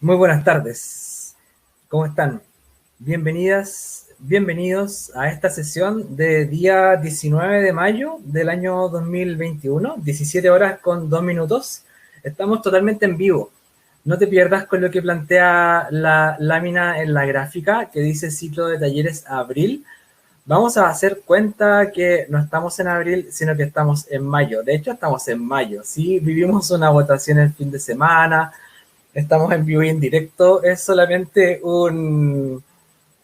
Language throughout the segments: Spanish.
Muy buenas tardes. ¿Cómo están? Bienvenidas, bienvenidos a esta sesión de día 19 de mayo del año 2021, 17 horas con 2 minutos. Estamos totalmente en vivo. No te pierdas con lo que plantea la lámina en la gráfica que dice ciclo de talleres abril. Vamos a hacer cuenta que no estamos en abril, sino que estamos en mayo. De hecho, estamos en mayo. Sí, vivimos una votación el fin de semana. Estamos en vivo y en directo. Es solamente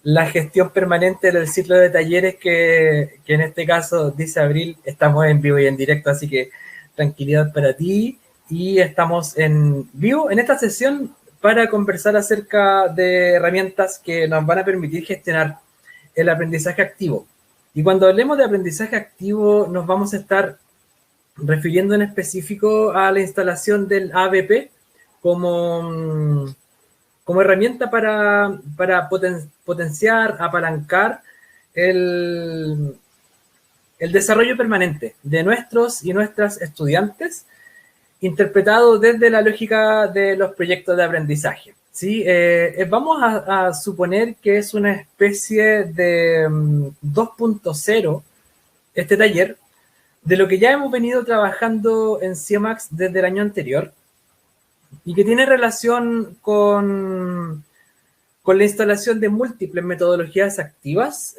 la gestión permanente del ciclo de talleres que en este caso dice abril. Estamos en vivo y en directo, así que tranquilidad para ti. Y estamos en vivo en esta sesión para conversar acerca de herramientas que nos van a permitir gestionar el aprendizaje activo. Y cuando hablemos de aprendizaje activo, nos vamos a estar refiriendo en específico a la instalación del ABP como, como herramienta para potenciar, apalancar el, el desarrollo permanente de nuestros y nuestras estudiantes, interpretado desde la lógica de los proyectos de aprendizaje. ¿Sí? Vamos a suponer que es una especie de 2.0 este taller, de lo que ya hemos venido trabajando en CIEMAX desde el año anterior, y que tiene relación con la instalación de múltiples metodologías activas,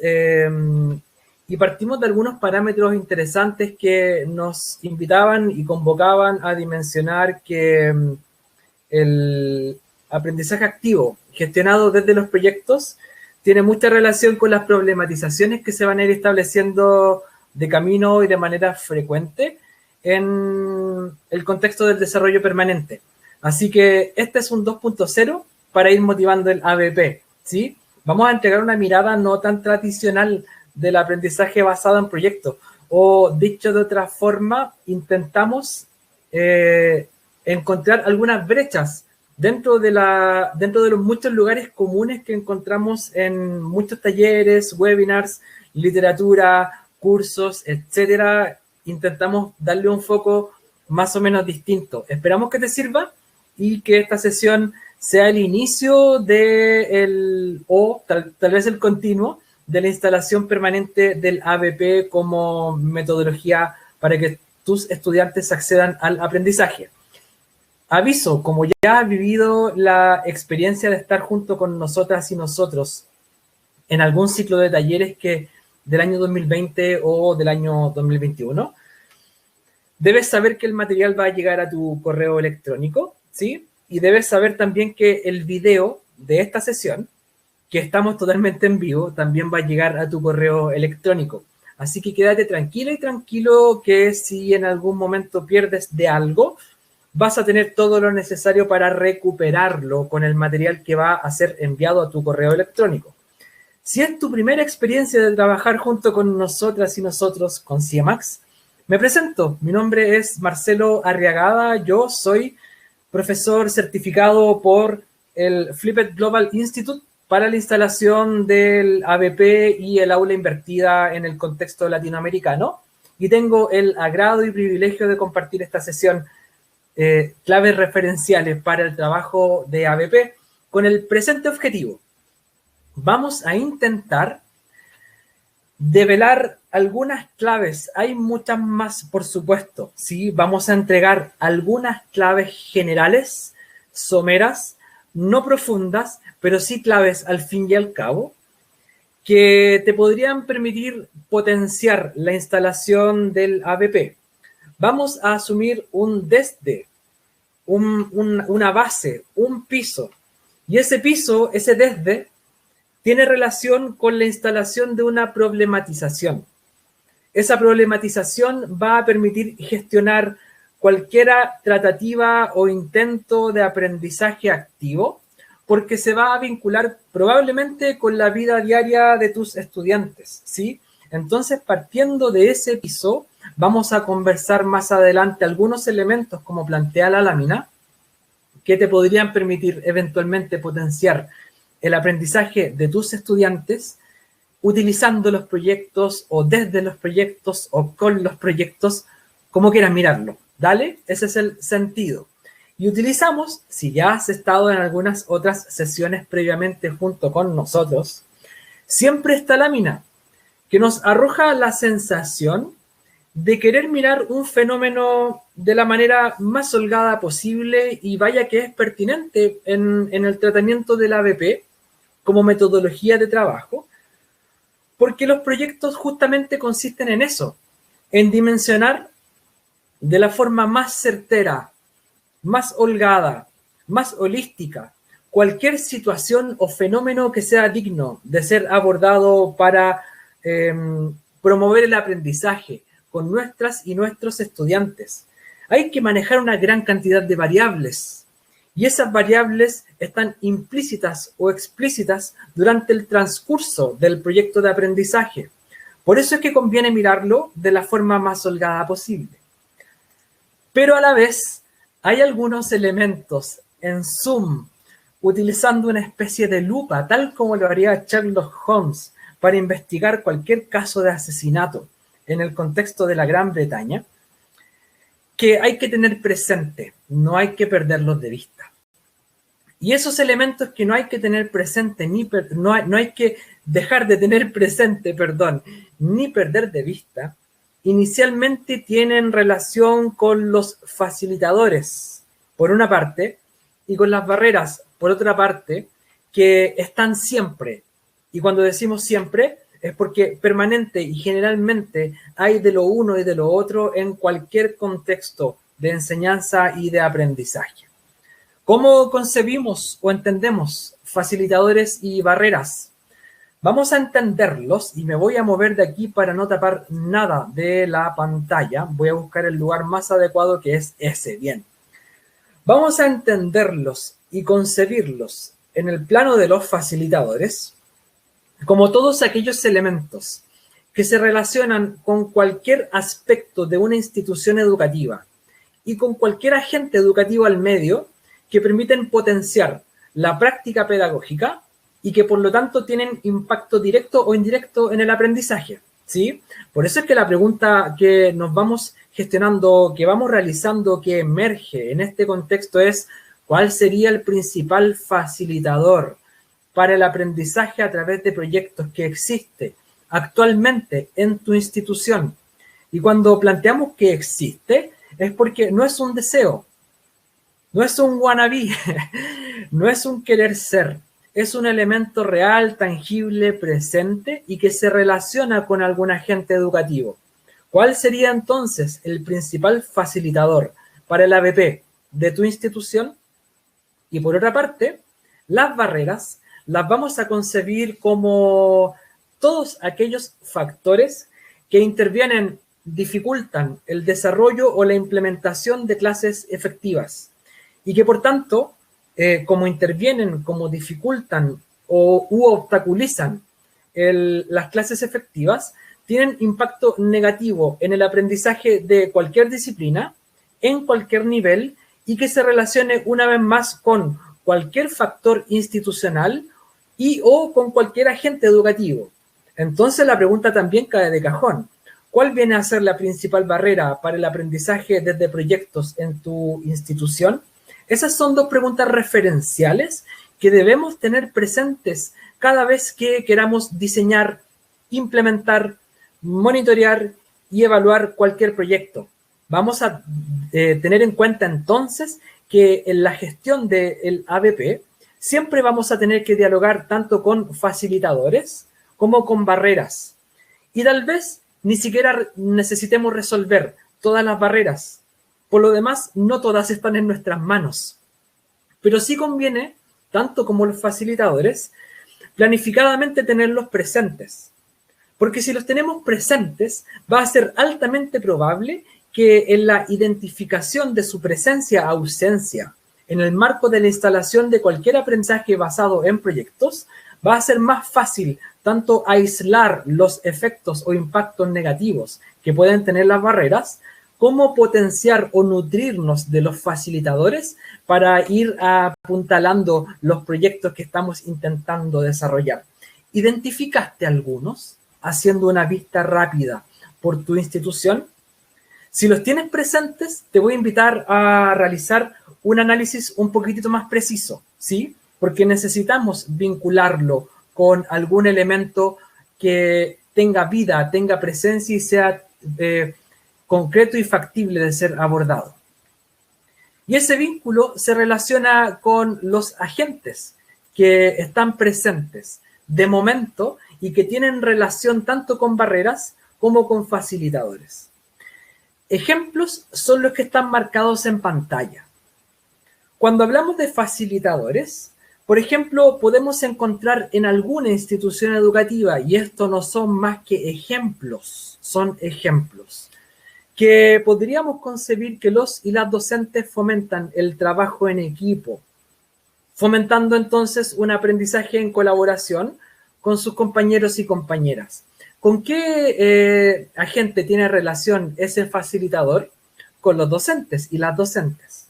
y partimos de algunos parámetros interesantes que nos invitaban y convocaban a dimensionar que el aprendizaje activo gestionado desde los proyectos tiene mucha relación con las problematizaciones que se van a ir estableciendo de camino y de manera frecuente en el contexto del desarrollo permanente. Así que este es un 2.0 para ir motivando el ABP, ¿sí? Vamos a entregar una mirada no tan tradicional del aprendizaje basado en proyectos, o dicho de otra forma, intentamos encontrar algunas brechas dentro de los muchos lugares comunes que encontramos en muchos talleres, webinars, literatura, cursos, etcétera. Intentamos darle un foco más o menos distinto. Esperamos que te sirva y que esta sesión sea el inicio o tal vez el continuo de la instalación permanente del ABP como metodología para que tus estudiantes accedan al aprendizaje. Aviso, como ya has vivido la experiencia de estar junto con nosotras y nosotros en algún ciclo de talleres del año 2020 o del año 2021, debes saber que el material va a llegar a tu correo electrónico, ¿sí? Y debes saber también que el video de esta sesión, que estamos totalmente en vivo, también va a llegar a tu correo electrónico. Así que quédate tranquila y tranquilo que si en algún momento pierdes de algo, vas a tener todo lo necesario para recuperarlo con el material que va a ser enviado a tu correo electrónico. Si es tu primera experiencia de trabajar junto con nosotras y nosotros con CIEMAX, me presento. Mi nombre es Marcelo Arriagada. Yo soy profesor certificado por el Flipped Global Institute para la instalación del ABP y el aula invertida en el contexto latinoamericano. Y tengo el agrado y privilegio de compartir esta sesión, claves referenciales para el trabajo de ABP, con el presente objetivo. Vamos a intentar develar algunas claves. Hay muchas más, por supuesto, ¿sí? Vamos a entregar algunas claves generales, someras, no profundas, pero sí claves al fin y al cabo, que te podrían permitir potenciar la instalación del ABP. Vamos a asumir un desde, una base, un piso, y ese piso, ese desde, tiene relación con la instalación de una problematización. Esa problematización va a permitir gestionar cualquier tratativa o intento de aprendizaje activo, porque se va a vincular probablemente con la vida diaria de tus estudiantes, ¿sí? Entonces, partiendo de ese piso, vamos a conversar más adelante algunos elementos, como plantea la lámina, que te podrían permitir eventualmente potenciar el aprendizaje de tus estudiantes utilizando los proyectos o desde los proyectos o con los proyectos, como quieras mirarlo. ¿Dale? Ese es el sentido. Y utilizamos, si ya has estado en algunas otras sesiones previamente junto con nosotros, siempre esta lámina que nos arroja la sensación de querer mirar un fenómeno de la manera más holgada posible y vaya que es pertinente en el tratamiento del ABP como metodología de trabajo, porque los proyectos justamente consisten en eso, en dimensionar de la forma más certera, más holgada, más holística, cualquier situación o fenómeno que sea digno de ser abordado para promover el aprendizaje con nuestras y nuestros estudiantes. Hay que manejar una gran cantidad de variables y esas variables están implícitas o explícitas durante el transcurso del proyecto de aprendizaje. Por eso es que conviene mirarlo de la forma más holgada posible. Pero a la vez hay algunos elementos en Zoom utilizando una especie de lupa, tal como lo haría Sherlock Holmes para investigar cualquier caso de asesinato en el contexto de la Gran Bretaña, que hay que tener presente, no hay que perderlos de vista. Y esos elementos que no hay que tener presente, no hay que dejar de tener presente, ni perder de vista, inicialmente tienen relación con los facilitadores, por una parte, y con las barreras, por otra parte, que están siempre. Y cuando decimos siempre, es porque permanente y generalmente hay de lo uno y de lo otro en cualquier contexto de enseñanza y de aprendizaje. ¿Cómo concebimos o entendemos facilitadores y barreras? Vamos a entenderlos y me voy a mover de aquí para no tapar nada de la pantalla. Voy a buscar el lugar más adecuado, que es ese. Bien. Vamos a entenderlos y concebirlos en el plano de los facilitadores como todos aquellos elementos que se relacionan con cualquier aspecto de una institución educativa y con cualquier agente educativo al medio que permiten potenciar la práctica pedagógica y que por lo tanto tienen impacto directo o indirecto en el aprendizaje, ¿sí? Por eso es que la pregunta que nos vamos gestionando, que vamos realizando, que emerge en este contexto es: ¿cuál sería el principal facilitador para el aprendizaje a través de proyectos que existe actualmente en tu institución? Y cuando planteamos que existe, es porque no es un deseo, no es un wannabe, no es un querer ser, es un elemento real, tangible, presente y que se relaciona con algún agente educativo. ¿Cuál sería entonces el principal facilitador para el ABP de tu institución? Y por otra parte, las barreras las vamos a concebir como todos aquellos factores que intervienen, dificultan el desarrollo o la implementación de clases efectivas y que por tanto, como intervienen, como dificultan u obstaculizan las clases efectivas, tienen impacto negativo en el aprendizaje de cualquier disciplina, en cualquier nivel, y que se relacione una vez más con cualquier factor institucional y o con cualquier agente educativo. Entonces la pregunta también cae de cajón. ¿Cuál viene a ser la principal barrera para el aprendizaje desde proyectos en tu institución? Esas son dos preguntas referenciales que debemos tener presentes cada vez que queramos diseñar, implementar, monitorear y evaluar cualquier proyecto. Vamos a tener en cuenta entonces que en la gestión del ABP siempre vamos a tener que dialogar tanto con facilitadores como con barreras. Y tal vez ni siquiera necesitemos resolver todas las barreras. Por lo demás, no todas están en nuestras manos. Pero sí conviene, tanto como los facilitadores, planificadamente tenerlos presentes. Porque si los tenemos presentes, va a ser altamente probable que en la identificación de su presencia-ausencia en el marco de la instalación de cualquier aprendizaje basado en proyectos, va a ser más fácil tanto aislar los efectos o impactos negativos que pueden tener las barreras, como potenciar o nutrirnos de los facilitadores para ir apuntalando los proyectos que estamos intentando desarrollar. ¿Identificaste algunos haciendo una vista rápida por tu institución? Si los tienes presentes, te voy a invitar a realizar un análisis un poquitito más preciso, ¿sí? Porque necesitamos vincularlo con algún elemento que tenga vida, tenga presencia y sea concreto y factible de ser abordado. Y ese vínculo se relaciona con los agentes que están presentes de momento y que tienen relación tanto con barreras como con facilitadores. Ejemplos son los que están marcados en pantalla. Cuando hablamos de facilitadores, por ejemplo, podemos encontrar en alguna institución educativa, y esto no son más que ejemplos, son ejemplos, que podríamos concebir que los y las docentes fomentan el trabajo en equipo, fomentando entonces un aprendizaje en colaboración con sus compañeros y compañeras. ¿Con qué agente tiene relación ese facilitador? Con los docentes y las docentes.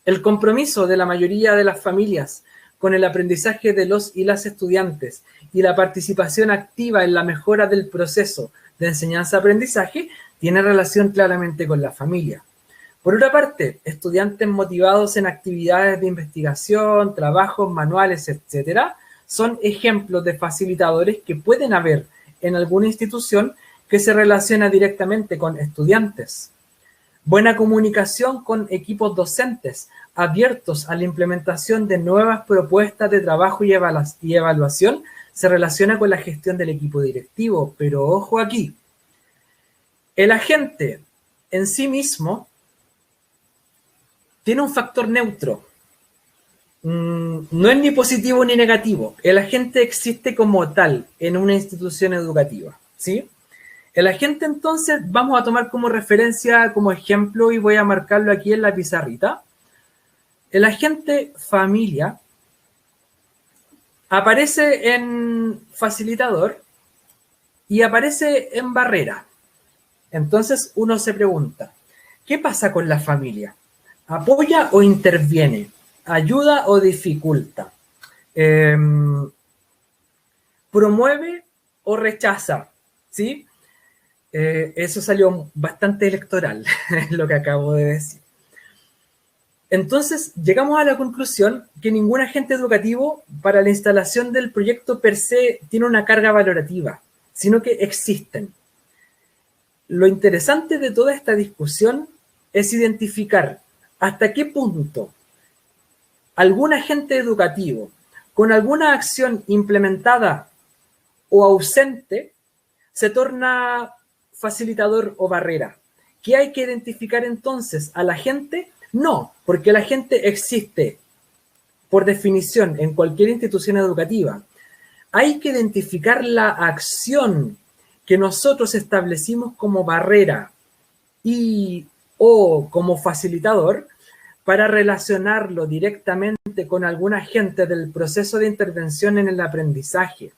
El compromiso de la mayoría de las familias con el aprendizaje de los y las estudiantes y la participación activa en la mejora del proceso de enseñanza-aprendizaje tiene relación claramente con la familia. Por otra parte, estudiantes motivados en actividades de investigación, trabajos manuales, etc., son ejemplos de facilitadores que pueden haber en alguna institución que se relaciona directamente con estudiantes. Buena comunicación con equipos docentes abiertos a la implementación de nuevas propuestas de trabajo y evaluación se relaciona con la gestión del equipo directivo. Pero ojo aquí, el agente en sí mismo tiene un factor neutro. No es ni positivo ni negativo. El agente existe como tal en una institución educativa, ¿sí? El agente entonces vamos a tomar como referencia, como ejemplo, y voy a marcarlo aquí en la pizarrita. El agente familia aparece en facilitador y aparece en barrera. Entonces uno se pregunta, ¿qué pasa con la familia? ¿Apoya o interviene? ¿Ayuda o dificulta? ¿Promueve o rechaza? ¿Sí? Eso salió bastante electoral, lo que acabo de decir. Entonces, llegamos a la conclusión que ningún agente educativo para la instalación del proyecto per se tiene una carga valorativa, sino que existen. Lo interesante de toda esta discusión es identificar hasta qué punto algún agente educativo con alguna acción implementada o ausente se torna facilitador o barrera. ¿Qué hay que identificar entonces? ¿A la gente? No, porque la gente existe por definición en cualquier institución educativa. Hay que identificar la acción que nosotros establecimos como barrera y o como facilitador para relacionarlo directamente con algún agente del proceso de intervención en el aprendizaje.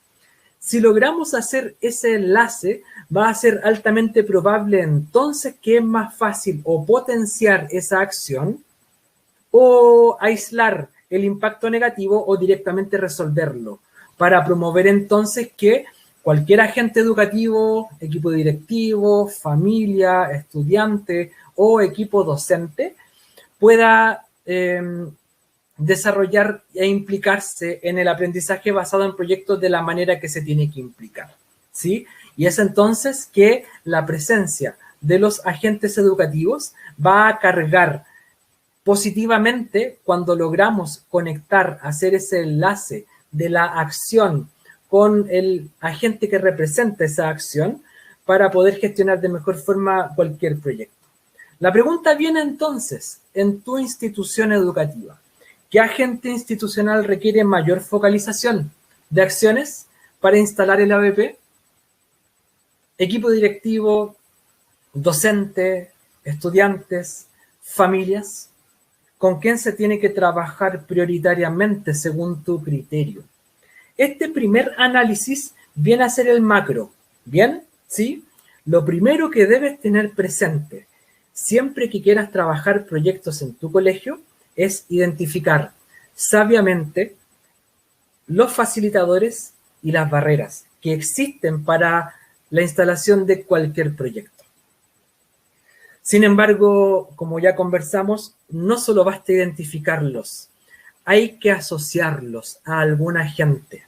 Si logramos hacer ese enlace, va a ser altamente probable entonces que es más fácil o potenciar esa acción o aislar el impacto negativo o directamente resolverlo, para promover entonces que cualquier agente educativo, equipo directivo, familia, estudiante o equipo docente pueda desarrollar e implicarse en el aprendizaje basado en proyectos de la manera que se tiene que implicar, ¿sí? Y es entonces que la presencia de los agentes educativos va a cargar positivamente cuando logramos conectar, hacer ese enlace de la acción con el agente que representa esa acción para poder gestionar de mejor forma cualquier proyecto. La pregunta viene entonces, en tu institución educativa, ¿qué agente institucional requiere mayor focalización de acciones para instalar el ABP? Equipo directivo, docente, estudiantes, familias. ¿Con quién se tiene que trabajar prioritariamente según tu criterio? Este primer análisis viene a ser el macro, ¿bien? ¿Sí? Lo primero que debes tener presente siempre que quieras trabajar proyectos en tu colegio es identificar sabiamente los facilitadores y las barreras que existen para la instalación de cualquier proyecto. Sin embargo, como ya conversamos, no solo basta identificarlos, hay que asociarlos a alguna gente.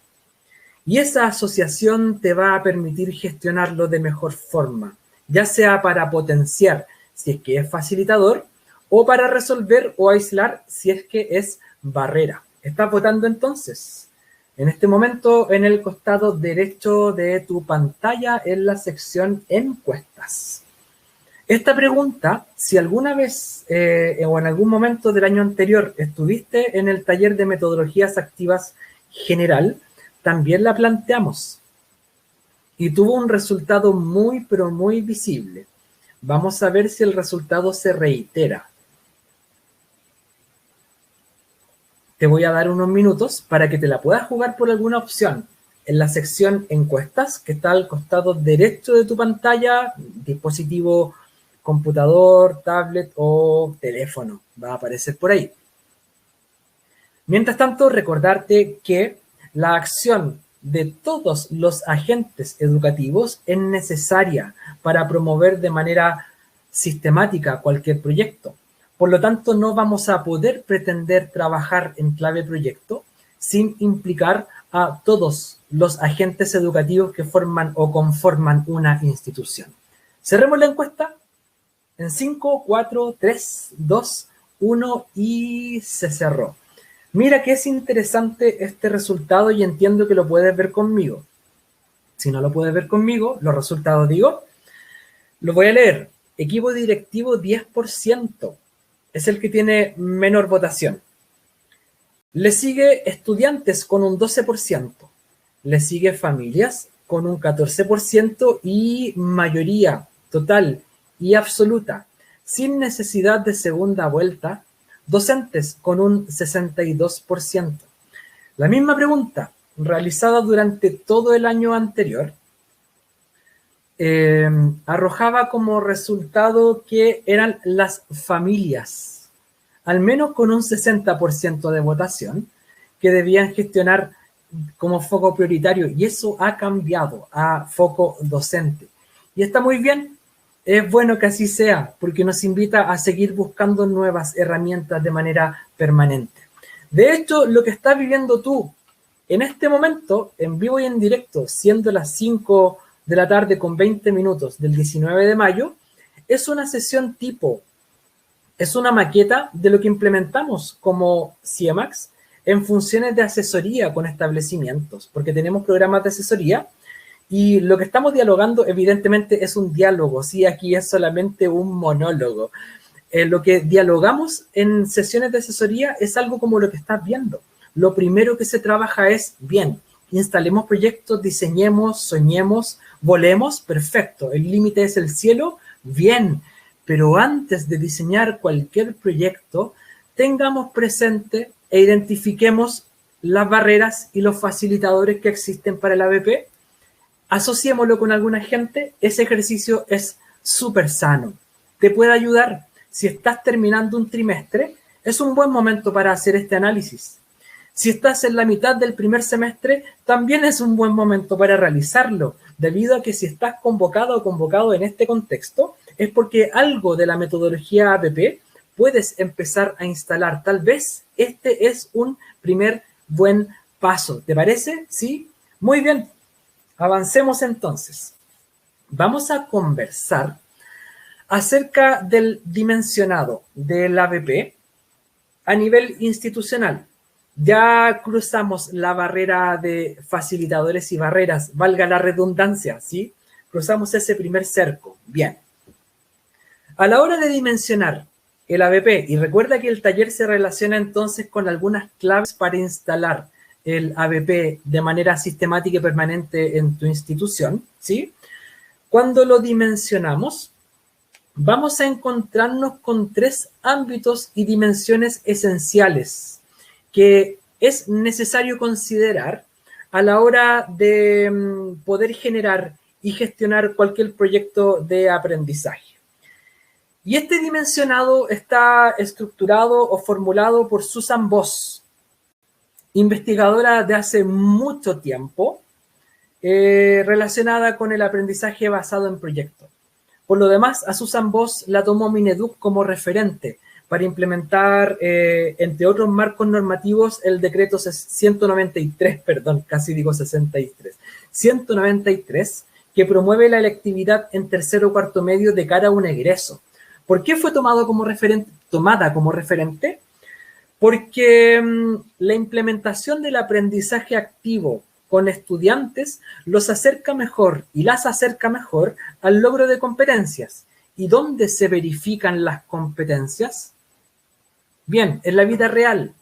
Y esa asociación te va a permitir gestionarlo de mejor forma, ya sea para potenciar si es que es facilitador o para resolver o aislar si es que es barrera. ¿Estás votando entonces? En este momento, en el costado derecho de tu pantalla, en la sección encuestas. Esta pregunta, si alguna vez o en algún momento del año anterior estuviste en el taller de metodologías activas general, también la planteamos y tuvo un resultado muy, pero muy visible. Vamos a ver si el resultado se reitera. Te voy a dar unos minutos para que te la puedas jugar por alguna opción. En la sección encuestas, que está al costado derecho de tu pantalla, dispositivo computador, tablet o teléfono, va a aparecer por ahí. Mientras tanto, recordarte que la acción de todos los agentes educativos es necesaria para promover de manera sistemática cualquier proyecto. Por lo tanto, no vamos a poder pretender trabajar en clave proyecto sin implicar a todos los agentes educativos que forman o conforman una institución. Cerremos la encuesta en 5, 4, 3, 2, 1 y se cerró. Mira que es interesante este resultado y entiendo que lo puedes ver conmigo. Si no lo puedes ver conmigo, los resultados digo, lo voy a leer. Equipo directivo 10%, es el que tiene menor votación. Le sigue estudiantes con un 12%. Le sigue familias con un 14% y mayoría total y absoluta, sin necesidad de segunda vuelta, docentes con un 62%. La misma pregunta realizada durante todo el año anterior arrojaba como resultado que eran las familias, al menos con un 60% de votación, que debían gestionar como foco prioritario, y eso ha cambiado a foco docente. Y está muy bien, es bueno que así sea, porque nos invita a seguir buscando nuevas herramientas de manera permanente. De hecho, lo que estás viviendo tú en este momento, en vivo y en directo, siendo las 5 de la tarde con 20 minutos del 19 de mayo, es una sesión tipo, es una maqueta de lo que implementamos como CIEMAX en funciones de asesoría con establecimientos, porque tenemos programas de asesoría y lo que estamos dialogando evidentemente es un diálogo, ¿sí? Aquí es solamente un monólogo. Lo que dialogamos en sesiones de asesoría es algo como lo que estás viendo. Lo primero que se trabaja es, bien, instalemos proyectos, diseñemos, soñemos, volemos, perfecto. El límite es el cielo, bien. Pero antes de diseñar cualquier proyecto, tengamos presente e identifiquemos las barreras y los facilitadores que existen para el ABP. Asociémoslo con alguna gente. Ese ejercicio es súper sano. Te puede ayudar. Si estás terminando un trimestre, es un buen momento para hacer este análisis. Si estás en la mitad del primer semestre, también es un buen momento para realizarlo, debido a que si estás convocado o convocado en este contexto, es porque algo de la metodología ABP puedes empezar a instalar. Tal vez este es un primer buen paso. ¿Te parece? ¿Sí? Muy bien. Avancemos entonces. Vamos a conversar acerca del dimensionado del ABP a nivel institucional. Ya cruzamos la barrera de facilitadores y barreras, valga la redundancia, ¿sí? Cruzamos ese primer cerco. Bien. A la hora de dimensionar el ABP, y recuerda que el taller se relaciona entonces con algunas claves para instalar el ABP de manera sistemática y permanente en tu institución, ¿sí? Cuando lo dimensionamos, vamos a encontrarnos con 3 ámbitos y dimensiones esenciales que es necesario considerar a la hora de poder generar y gestionar cualquier proyecto de aprendizaje. Y este dimensionado está estructurado o formulado por Susan Voss, investigadora de hace mucho tiempo, relacionada con el aprendizaje basado en proyectos. Por lo demás, a Susan Voss la tomó Mineduc como referente para implementar, entre otros marcos normativos, el decreto 193, perdón, casi digo 63, 193, que promueve la electividad en tercero o cuarto medio de cara a un egreso. ¿Por qué fue tomada como referente? Porque la implementación del aprendizaje activo con estudiantes los acerca mejor y las acerca mejor al logro de competencias. ¿Y dónde se verifican las competencias? Bien, en la vida real.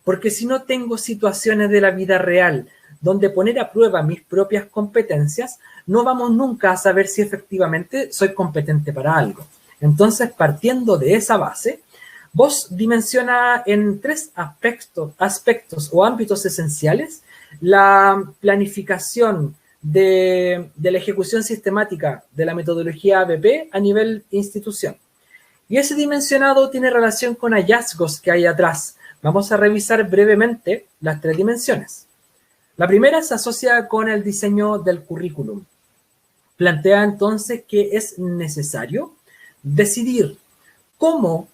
Porque si no tengo situaciones de la vida real donde poner a prueba mis propias competencias, no vamos nunca a saber si efectivamente soy competente para algo. Entonces, partiendo de esa base, Voss dimensiona en 3 aspectos o ámbitos esenciales la planificación de la ejecución sistemática de la metodología ABP a nivel institución. Y ese dimensionado tiene relación con hallazgos que hay atrás. Vamos a revisar brevemente las 3 dimensiones. La primera se asocia con el diseño del currículum. Plantea entonces que es necesario decidir cómo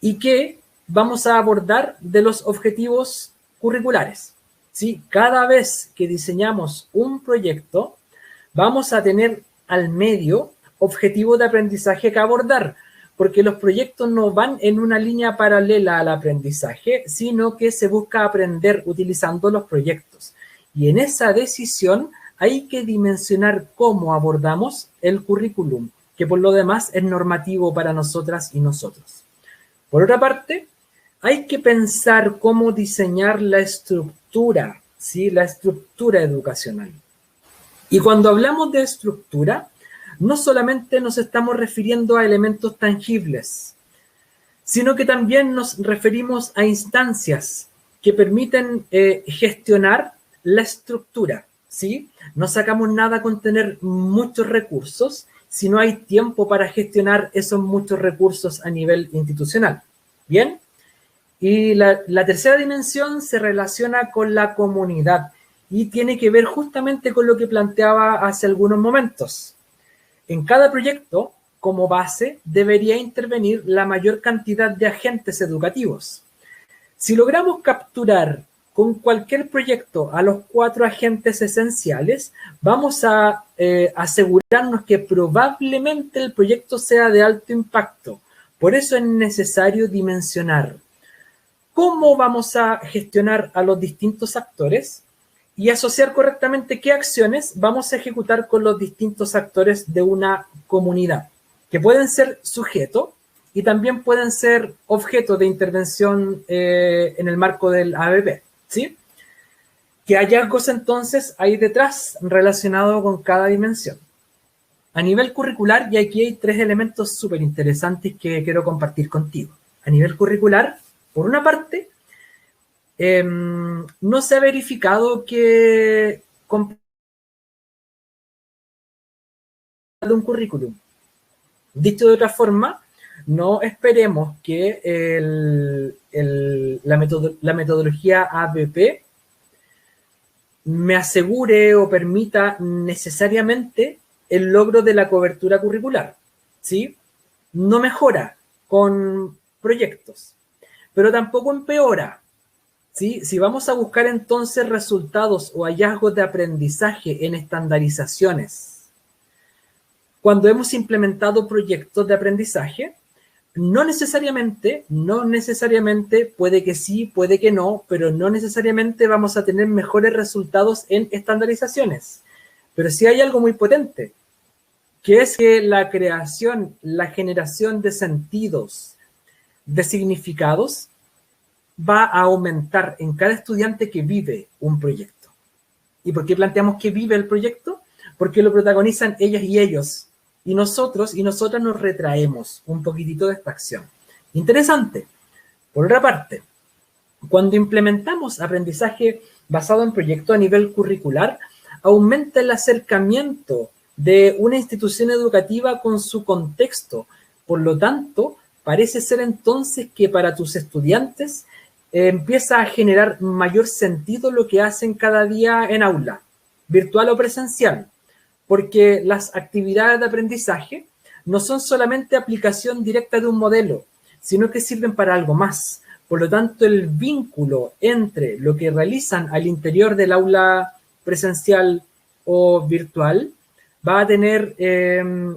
y qué vamos a abordar de los objetivos curriculares. ¿Sí? Cada vez que diseñamos un proyecto, vamos a tener al medio objetivo de aprendizaje que abordar, porque los proyectos no van en una línea paralela al aprendizaje, sino que se busca aprender utilizando los proyectos. Y en esa decisión hay que dimensionar cómo abordamos el currículum, que por lo demás es normativo para nosotras y nosotros. Por otra parte, hay que pensar cómo diseñar la estructura, ¿sí? La estructura educacional. Y cuando hablamos de estructura, no solamente nos estamos refiriendo a elementos tangibles, sino que también nos referimos a instancias que permiten gestionar la estructura, ¿sí? No sacamos nada con tener muchos recursos si no hay tiempo para gestionar esos muchos recursos a nivel institucional. ¿Bien? Y la tercera dimensión se relaciona con la comunidad y tiene que ver justamente con lo que planteaba hace algunos momentos. En cada proyecto, como base, debería intervenir la mayor cantidad de agentes educativos. Si logramos capturar con cualquier proyecto a los 4 agentes esenciales, vamos a asegurarnos que probablemente el proyecto sea de alto impacto. Por eso es necesario dimensionar cómo vamos a gestionar a los distintos actores y asociar correctamente qué acciones vamos a ejecutar con los distintos actores de una comunidad, que pueden ser sujeto y también pueden ser objeto de intervención en el marco del ABP, ¿sí? ¿Qué hallazgos entonces hay detrás relacionado con cada dimensión? A nivel curricular, y aquí hay 3 elementos súper interesantes que quiero compartir contigo. A nivel curricular, por una parte, no se ha verificado que de un currículum. Dicho de otra forma, no esperemos que la metodología ABP me asegure o permita necesariamente el logro de la cobertura curricular, ¿sí? No mejora con proyectos, pero tampoco empeora, ¿sí? Si vamos a buscar entonces resultados o hallazgos de aprendizaje en estandarizaciones, cuando hemos implementado proyectos de aprendizaje, no necesariamente, puede que sí, puede que no, pero no necesariamente vamos a tener mejores resultados en estandarizaciones. Pero sí hay algo muy potente, que es que la creación, la generación de sentidos, de significados, va a aumentar en cada estudiante que vive un proyecto. ¿Y por qué planteamos que vive el proyecto? Porque lo protagonizan ellas y ellos. Y nosotros y nosotras nos retraemos un poquitito de esta acción. Interesante. Por otra parte, cuando implementamos aprendizaje basado en proyecto a nivel curricular, aumenta el acercamiento de una institución educativa con su contexto. Por lo tanto, parece ser entonces que para tus estudiantes empieza a generar mayor sentido lo que hacen cada día en aula, virtual o presencial, porque las actividades de aprendizaje no son solamente aplicación directa de un modelo, sino que sirven para algo más. Por lo tanto, el vínculo entre lo que realizan al interior del aula presencial o virtual va a tener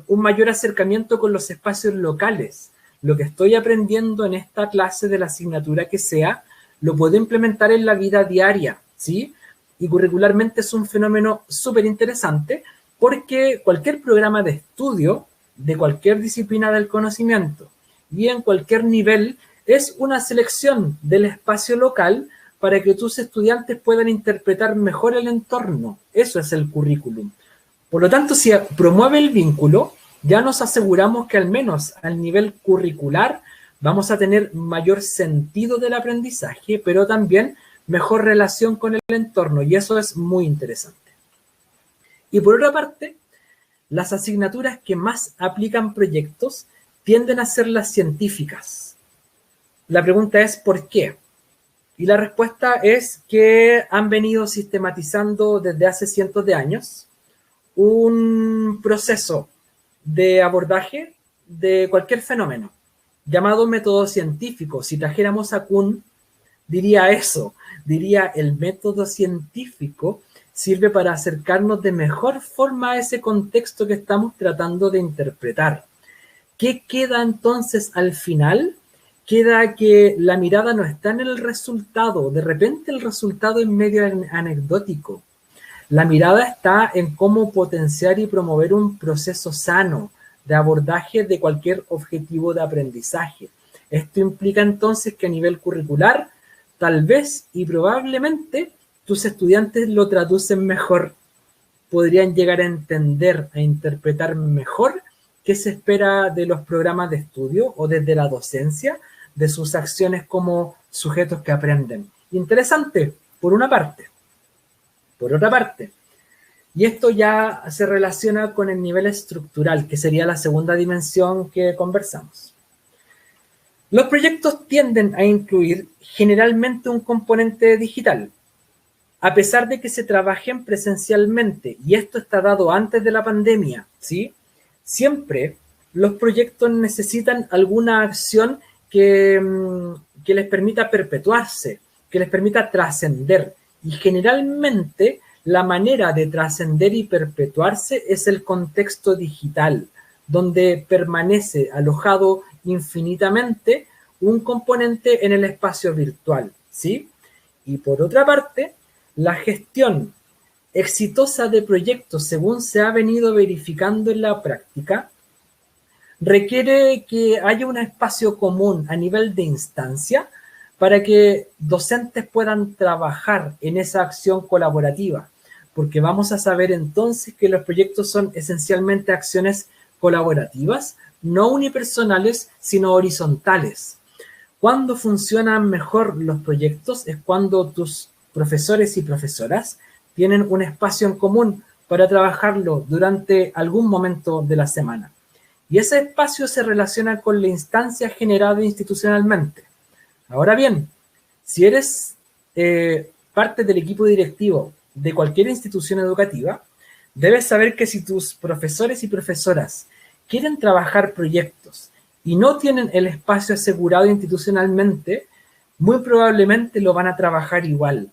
un mayor acercamiento con los espacios locales. Lo que estoy aprendiendo en esta clase de la asignatura que sea, lo puedo implementar en la vida diaria, ¿sí? Y curricularmente es un fenómeno súper interesante porque cualquier programa de estudio de cualquier disciplina del conocimiento y en cualquier nivel es una selección del espacio local para que tus estudiantes puedan interpretar mejor el entorno. Eso es el currículum. Por lo tanto, si promueve el vínculo, ya nos aseguramos que al menos al nivel curricular vamos a tener mayor sentido del aprendizaje, pero también mejor relación con el entorno, y eso es muy interesante. Y por otra parte, las asignaturas que más aplican proyectos tienden a ser las científicas. La pregunta es ¿por qué? Y la respuesta es que han venido sistematizando desde hace cientos de años un proceso de abordaje de cualquier fenómeno, llamado método científico. Si trajéramos a Kuhn, diría eso, diría el método científico sirve para acercarnos de mejor forma a ese contexto que estamos tratando de interpretar. ¿Qué queda entonces al final? Queda que la mirada no está en el resultado, de repente el resultado es medio anecdótico. La mirada está en cómo potenciar y promover un proceso sano de abordaje de cualquier objetivo de aprendizaje. Esto implica entonces que a nivel curricular, tal vez y probablemente tus estudiantes lo traducen mejor, podrían llegar a entender, a interpretar mejor qué se espera de los programas de estudio o desde la docencia, de sus acciones como sujetos que aprenden. Interesante, por una parte. Por otra parte, y esto ya se relaciona con el nivel estructural, que sería la segunda dimensión que conversamos. Los proyectos tienden a incluir generalmente un componente digital, a pesar de que se trabajen presencialmente, y esto está dado antes de la pandemia, ¿sí? Siempre los proyectos necesitan alguna acción que les permita perpetuarse, que les permita trascender, y generalmente la manera de trascender y perpetuarse es el contexto digital, donde permanece alojado infinitamente un componente en el espacio virtual, ¿sí? Y por otra parte, la gestión exitosa de proyectos, según se ha venido verificando en la práctica, requiere que haya un espacio común a nivel de instancia para que docentes puedan trabajar en esa acción colaborativa, porque vamos a saber entonces que los proyectos son esencialmente acciones colaborativas, no unipersonales, sino horizontales. Cuando funcionan mejor los proyectos es cuando tus profesores y profesoras tienen un espacio en común para trabajarlo durante algún momento de la semana. Y ese espacio se relaciona con la instancia generada institucionalmente. Ahora bien, si eres parte del equipo directivo de cualquier institución educativa, debes saber que si tus profesores y profesoras quieren trabajar proyectos y no tienen el espacio asegurado institucionalmente, muy probablemente lo van a trabajar igual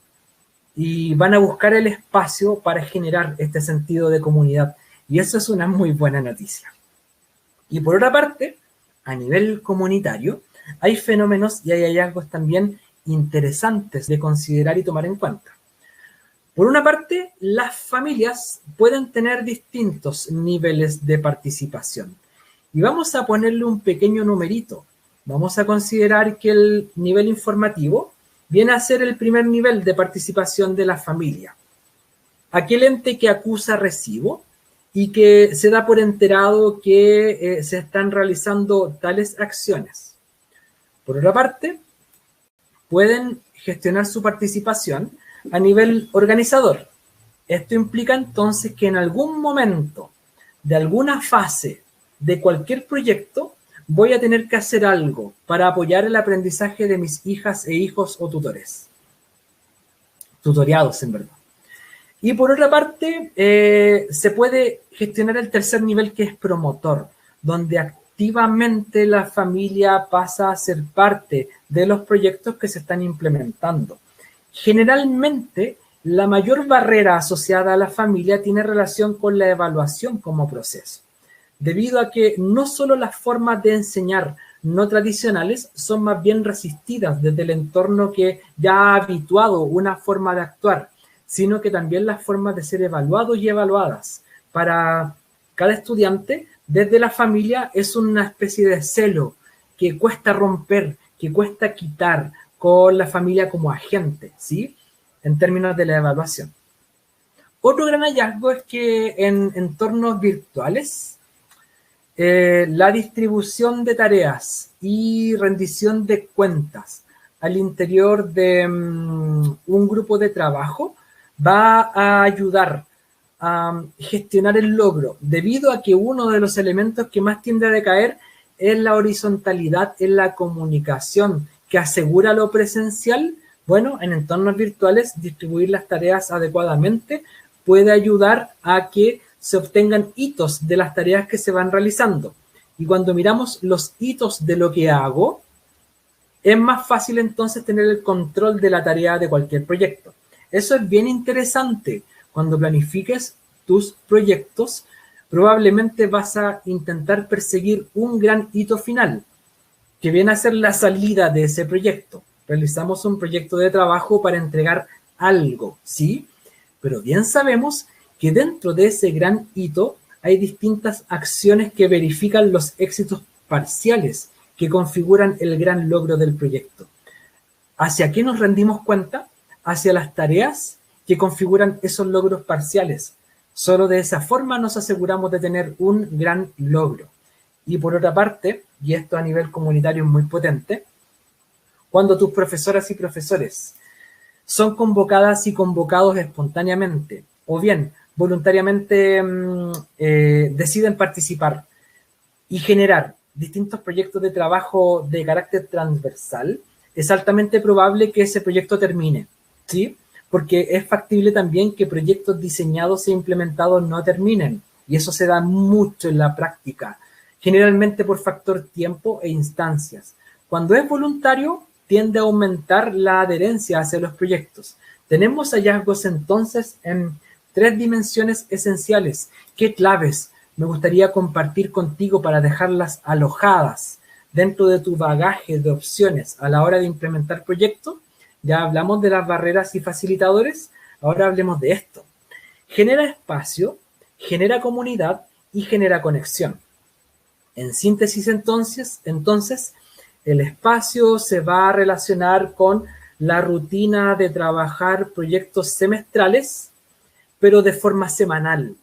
y van a buscar el espacio para generar este sentido de comunidad. Y eso es una muy buena noticia. Y por otra parte, a nivel comunitario, hay fenómenos y hay hallazgos también interesantes de considerar y tomar en cuenta. Por una parte, las familias pueden tener distintos niveles de participación. Y vamos a ponerle un pequeño numerito. Vamos a considerar que el nivel informativo viene a ser el primer nivel de participación de la familia. Aquel ente que acusa recibo y que se da por enterado que se están realizando tales acciones. Por otra parte, pueden gestionar su participación a nivel organizador. Esto implica entonces que en algún momento, de alguna fase de cualquier proyecto, voy a tener que hacer algo para apoyar el aprendizaje de mis hijas e hijos o tutores. Tutoriados, en verdad. Y por otra parte, se puede gestionar el tercer nivel, que es promotor. donde activamente la familia pasa a ser parte de los proyectos que se están implementando. Generalmente, la mayor barrera asociada a la familia tiene relación con la evaluación como proceso, debido a que no solo las formas de enseñar no tradicionales son más bien resistidas desde el entorno que ya ha habituado una forma de actuar, sino que también las formas de ser evaluados y evaluadas. Para cada estudiante, desde la familia es una especie de celo que cuesta romper, que cuesta quitar con la familia como agente, ¿sí? En términos de la evaluación. Otro gran hallazgo es que en entornos virtuales, la distribución de tareas y rendición de cuentas al interior de un grupo de trabajo va a ayudar a gestionar el logro, debido a que uno de los elementos que más tiende a decaer es la horizontalidad en la comunicación, que asegura lo presencial. Bueno, en entornos virtuales, distribuir las tareas adecuadamente puede ayudar a que se obtengan hitos de las tareas que se van realizando. Y cuando miramos los hitos de lo que hago, es más fácil entonces tener el control de la tarea de cualquier proyecto. Eso es bien interesante. Cuando planifiques tus proyectos, probablemente vas a intentar perseguir un gran hito final, que viene a ser la salida de ese proyecto. Realizamos un proyecto de trabajo para entregar algo, ¿sí? Pero bien sabemos que dentro de ese gran hito hay distintas acciones que verifican los éxitos parciales que configuran el gran logro del proyecto. ¿Hacia qué nos rendimos cuenta? Hacia las tareas que configuran esos logros parciales. Solo de esa forma nos aseguramos de tener un gran logro. Y por otra parte, y esto a nivel comunitario es muy potente, cuando tus profesoras y profesores son convocadas y convocados espontáneamente, o bien voluntariamente deciden participar y generar distintos proyectos de trabajo de carácter transversal, es altamente probable que ese proyecto termine, ¿sí? Porque es factible también que proyectos diseñados e implementados no terminen, y eso se da mucho en la práctica, generalmente por factor tiempo e instancias. Cuando es voluntario, tiende a aumentar la adherencia hacia los proyectos. Tenemos hallazgos entonces en 3 dimensiones esenciales. ¿Qué claves me gustaría compartir contigo para dejarlas alojadas dentro de tu bagaje de opciones a la hora de implementar proyectos? Ya hablamos de las barreras y facilitadores, ahora hablemos de esto. Genera espacio, genera comunidad y genera conexión. En síntesis, entonces, el espacio se va a relacionar con la rutina de trabajar proyectos semestrales, pero de forma semanal.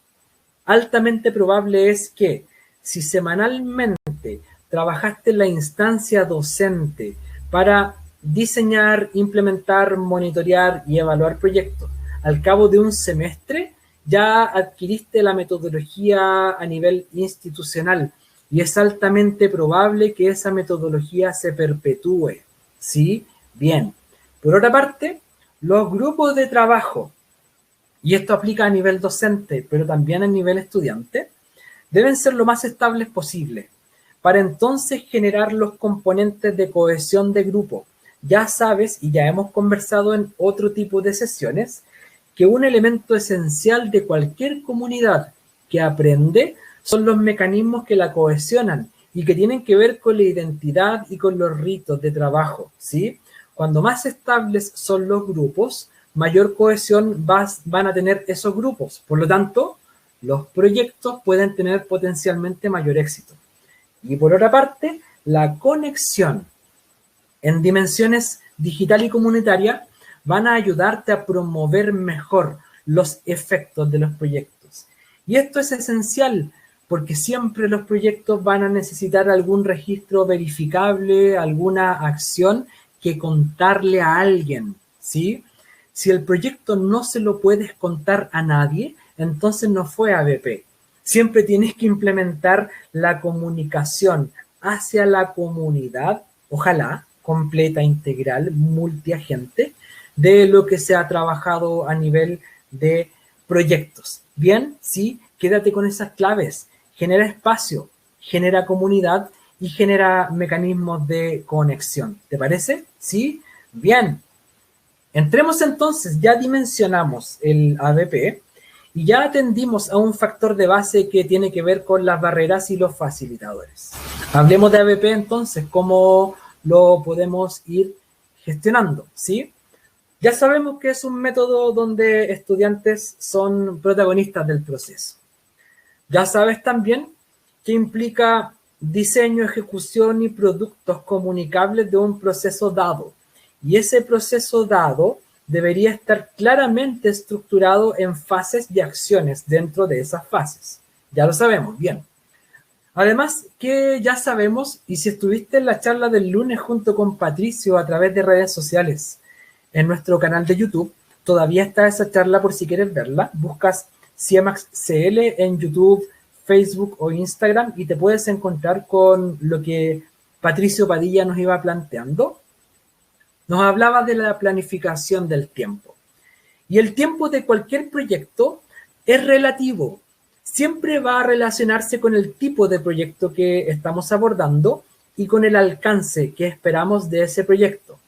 Altamente probable es que si semanalmente trabajaste en la instancia docente para diseñar, implementar, monitorear y evaluar proyectos, al cabo de un semestre ya adquiriste la metodología a nivel institucional, y es altamente probable que esa metodología se perpetúe, ¿sí? Bien. Por otra parte, los grupos de trabajo, y esto aplica a nivel docente, pero también a nivel estudiante, deben ser lo más estables posible, para entonces generar los componentes de cohesión de grupo. Ya sabes, y ya hemos conversado en otro tipo de sesiones, que un elemento esencial de cualquier comunidad que aprende son los mecanismos que la cohesionan y que tienen que ver con la identidad y con los ritos de trabajo, ¿sí? Cuando más estables son los grupos, mayor cohesión van a tener esos grupos. Por lo tanto, los proyectos pueden tener potencialmente mayor éxito. Y por otra parte, la conexión en dimensiones digital y comunitaria van a ayudarte a promover mejor los efectos de los proyectos. Y esto es esencial porque siempre los proyectos van a necesitar algún registro verificable, alguna acción que contarle a alguien, ¿sí? Si el proyecto no se lo puedes contar a nadie, entonces no fue ABP. Siempre tienes que implementar la comunicación hacia la comunidad, ojalá completa, integral, multiagente, de lo que se ha trabajado a nivel de proyectos. Bien, sí, quédate con esas claves. Genera espacio, genera comunidad y genera mecanismos de conexión. ¿Te parece? ¿Sí? Bien. Entremos entonces, ya dimensionamos el ABP y ya atendimos a un factor de base que tiene que ver con las barreras y los facilitadores. Hablemos de ABP entonces, cómo lo podemos ir gestionando, ¿sí? Ya sabemos que es un método donde estudiantes son protagonistas del proceso. Ya sabes también que implica diseño, ejecución y productos comunicables de un proceso dado. Y ese proceso dado debería estar claramente estructurado en fases y acciones dentro de esas fases. Ya lo sabemos, bien. Además que ya sabemos, y si estuviste en la charla del lunes junto con Patricio a través de redes sociales en nuestro canal de YouTube, todavía está esa charla por si quieres verla. Buscas CIEMAX CL en YouTube, Facebook o Instagram y te puedes encontrar con lo que Patricio Padilla nos iba planteando. Nos hablaba de la planificación del tiempo. Y el tiempo de cualquier proyecto es relativo. Siempre va a relacionarse con el tipo de proyecto que estamos abordando y con el alcance que esperamos de ese proyecto.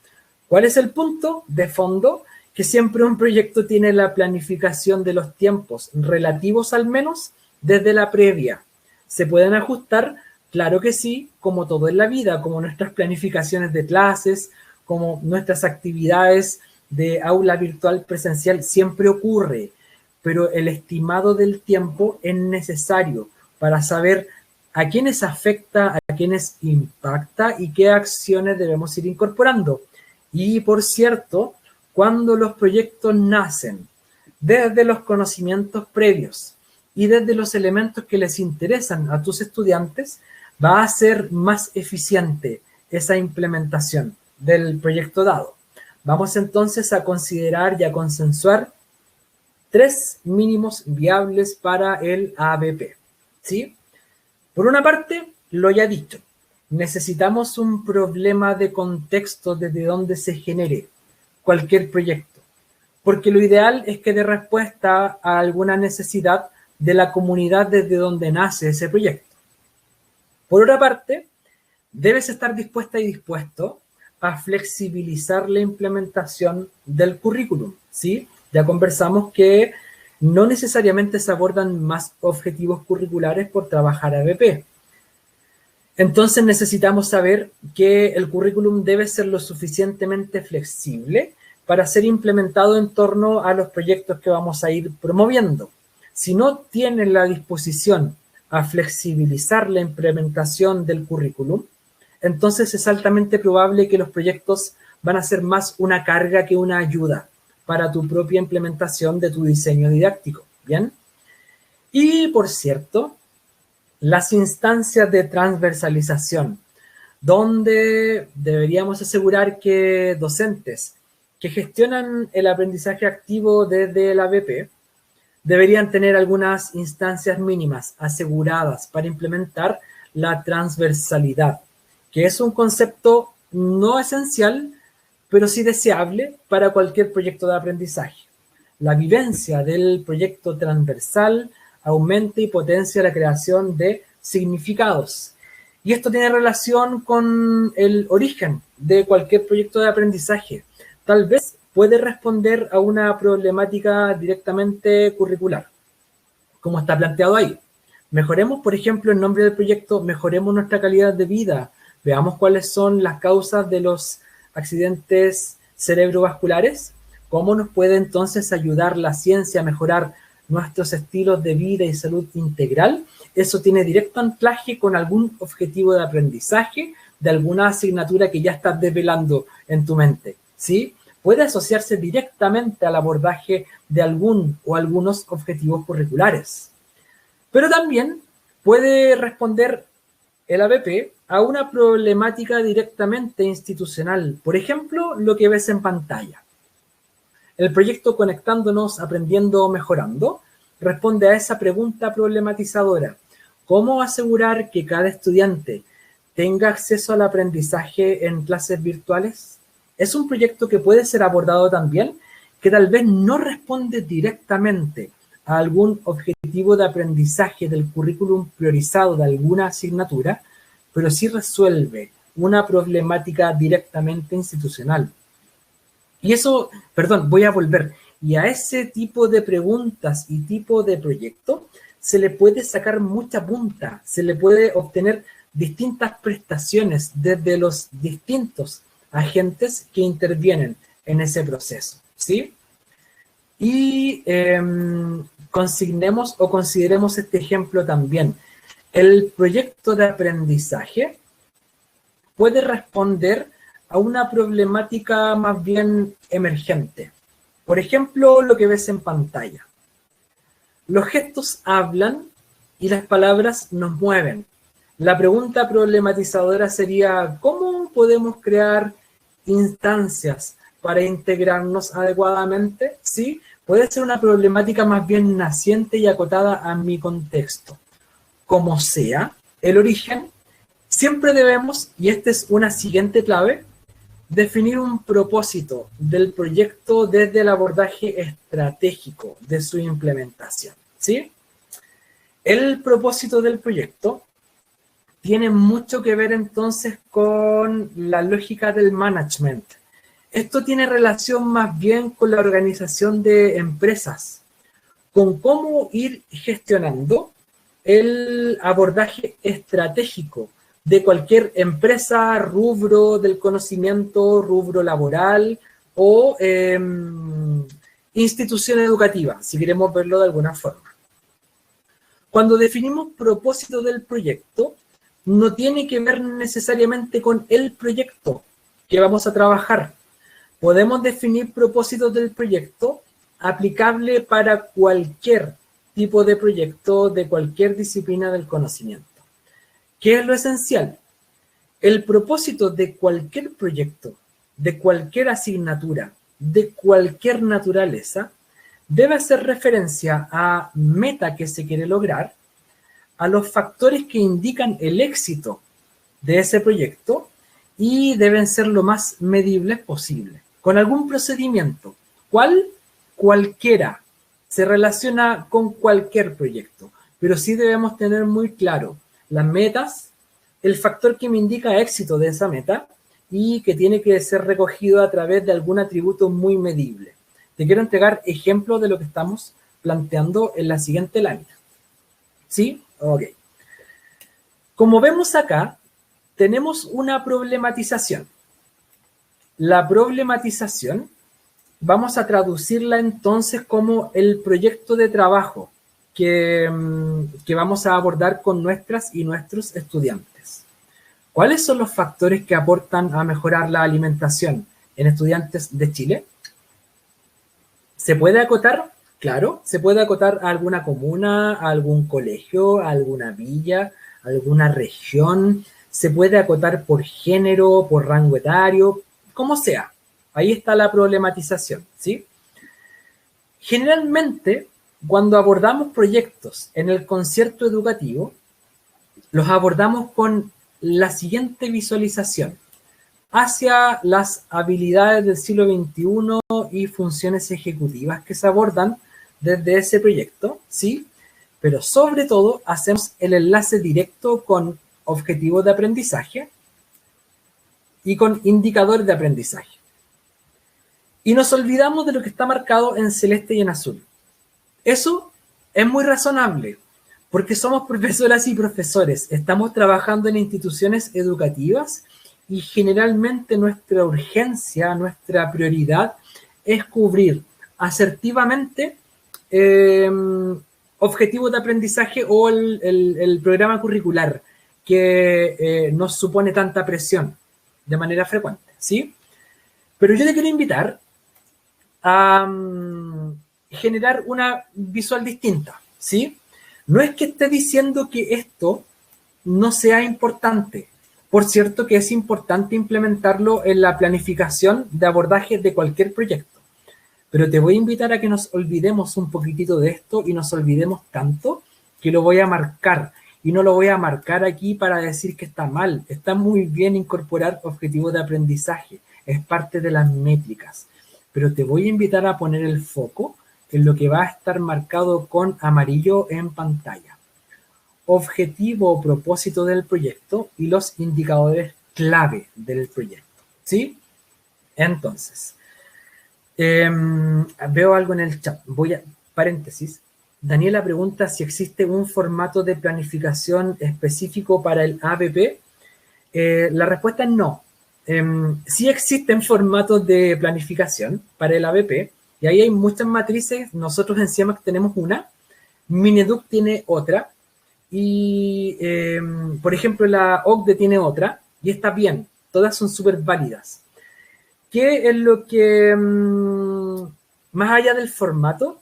¿Cuál es el punto de fondo? Que siempre un proyecto tiene la planificación de los tiempos relativos al menos desde la previa. ¿Se pueden ajustar? Claro que sí, como todo en la vida, como nuestras planificaciones de clases, como nuestras actividades de aula virtual presencial, siempre ocurre, pero el estimado del tiempo es necesario para saber a quiénes afecta, a quiénes impacta y qué acciones debemos ir incorporando. Y por cierto, cuando los proyectos nacen desde los conocimientos previos y desde los elementos que les interesan a tus estudiantes, va a ser más eficiente esa implementación del proyecto dado. Vamos entonces a considerar y a consensuar 3 mínimos viables para el ABP, ¿sí? Por una parte, lo ya dicho, necesitamos un problema de contexto desde donde se genere cualquier proyecto, porque lo ideal es que dé respuesta a alguna necesidad de la comunidad desde donde nace ese proyecto. Por otra parte, debes estar dispuesta y dispuesto a flexibilizar la implementación del currículum, ¿sí? Ya conversamos que no necesariamente se abordan más objetivos curriculares por trabajar ABP. Entonces necesitamos saber que el currículum debe ser lo suficientemente flexible para ser implementado en torno a los proyectos que vamos a ir promoviendo. Si no tienen la disposición a flexibilizar la implementación del currículum, entonces es altamente probable que los proyectos van a ser más una carga que una ayuda para tu propia implementación de tu diseño didáctico, ¿bien? Y, por cierto, las instancias de transversalización, donde deberíamos asegurar que docentes que gestionan el aprendizaje activo desde el ABP deberían tener algunas instancias mínimas aseguradas para implementar la transversalidad, que es un concepto no esencial, pero sí deseable para cualquier proyecto de aprendizaje. La vivencia del proyecto transversal aumenta y potencia la creación de significados. Y esto tiene relación con el origen de cualquier proyecto de aprendizaje. Tal vez puede responder a una problemática directamente curricular, como está planteado ahí. Mejoremos, por ejemplo, el nombre del proyecto, mejoremos nuestra calidad de vida, veamos cuáles son las causas de los accidentes cerebrovasculares, cómo nos puede entonces ayudar la ciencia a mejorar nuestros estilos de vida y salud integral. Eso tiene directo anclaje con algún objetivo de aprendizaje, de alguna asignatura que ya estás desvelando en tu mente, ¿sí? Puede asociarse directamente al abordaje de algún o algunos objetivos curriculares. Pero también puede responder el ABP a una problemática directamente institucional. Por ejemplo, lo que ves en pantalla. El proyecto Conectándonos, Aprendiendo, Mejorando responde a esa pregunta problematizadora. ¿Cómo asegurar que cada estudiante tenga acceso al aprendizaje en clases virtuales? Es un proyecto que puede ser abordado también, que tal vez no responde directamente a algún objetivo de aprendizaje del currículum priorizado de alguna asignatura, pero sí resuelve una problemática directamente institucional. Y eso, perdón, voy a volver. Y a ese tipo de preguntas y tipo de proyecto se le puede sacar mucha punta, se le puede obtener distintas prestaciones desde los distintos agentes que intervienen en ese proceso, ¿sí? Y consignemos o consideremos este ejemplo también. El proyecto de aprendizaje puede responder a una problemática más bien emergente. Por ejemplo, lo que ves en pantalla. Los gestos hablan y las palabras nos mueven. La pregunta problematizadora sería, ¿cómo podemos crear instancias para integrarnos adecuadamente? Sí, puede ser una problemática más bien naciente y acotada a mi contexto. Como sea el origen, siempre debemos, y esta es una siguiente clave, definir un propósito del proyecto desde el abordaje estratégico de su implementación, ¿sí? El propósito del proyecto tiene mucho que ver entonces con la lógica del management. Esto tiene relación más bien con la organización de empresas, con cómo ir gestionando el abordaje estratégico de cualquier empresa, rubro del conocimiento, rubro laboral o institución educativa, si queremos verlo de alguna forma. Cuando definimos propósito del proyecto, no tiene que ver necesariamente con el proyecto que vamos a trabajar. Podemos definir propósitos del proyecto aplicable para cualquier tipo de proyecto de cualquier disciplina del conocimiento. ¿Qué es lo esencial? El propósito de cualquier proyecto, de cualquier asignatura, de cualquier naturaleza, debe hacer referencia a meta que se quiere lograr, a los factores que indican el éxito de ese proyecto y deben ser lo más medibles posible. Con algún procedimiento, ¿cuál? Cualquiera. Se relaciona con cualquier proyecto, pero sí debemos tener muy claro las metas, el factor que me indica éxito de esa meta y que tiene que ser recogido a través de algún atributo muy medible. Te quiero entregar ejemplos de lo que estamos planteando en la siguiente lámina. ¿Sí? Ok. Como vemos acá, tenemos una problematización. La problematización vamos a traducirla entonces como el proyecto de trabajo que vamos a abordar con nuestras y nuestros estudiantes. ¿Cuáles son los factores que aportan a mejorar la alimentación en estudiantes de Chile? ¿Se puede acotar? Claro, se puede acotar a alguna comuna, a algún colegio, a alguna villa, a alguna región. Se puede acotar por género, por rango etario, como sea. Ahí está la problematización, ¿sí? Generalmente, cuando abordamos proyectos en el concierto educativo, los abordamos con la siguiente visualización hacia las habilidades del siglo XXI y funciones ejecutivas que se abordan desde ese proyecto, ¿sí? Pero sobre todo hacemos el enlace directo con objetivos de aprendizaje y con indicadores de aprendizaje. Y nos olvidamos de lo que está marcado en celeste y en azul. Eso es muy razonable, porque somos profesoras y profesores, estamos trabajando en instituciones educativas y generalmente nuestra urgencia, nuestra prioridad es cubrir asertivamente objetivos de aprendizaje o el programa curricular que nos supone tanta presión de manera frecuente, ¿sí? Pero yo te quiero invitar a generar una visual distinta, ¿sí? No es que esté diciendo que esto no sea importante. Por cierto que es importante implementarlo en la planificación de abordaje de cualquier proyecto. Pero te voy a invitar a que nos olvidemos un poquitito de esto y nos olvidemos tanto que lo voy a marcar. Y no lo voy a marcar aquí para decir que está mal. Está muy bien incorporar objetivos de aprendizaje. Es parte de las métricas. Pero te voy a invitar a poner el foco en lo que va a estar marcado con amarillo en pantalla. Objetivo o propósito del proyecto y los indicadores clave del proyecto, ¿sí? Entonces, veo algo en el chat. Paréntesis. Daniela pregunta si existe un formato de planificación específico para el ABP. La respuesta es no. Sí existen formatos de planificación para el ABP y ahí hay muchas matrices. Nosotros en CIEMAC tenemos una, Mineduc tiene otra y, por ejemplo, la OCDE tiene otra y está bien. Todas son súper válidas. ¿Qué es lo que, más allá del formato,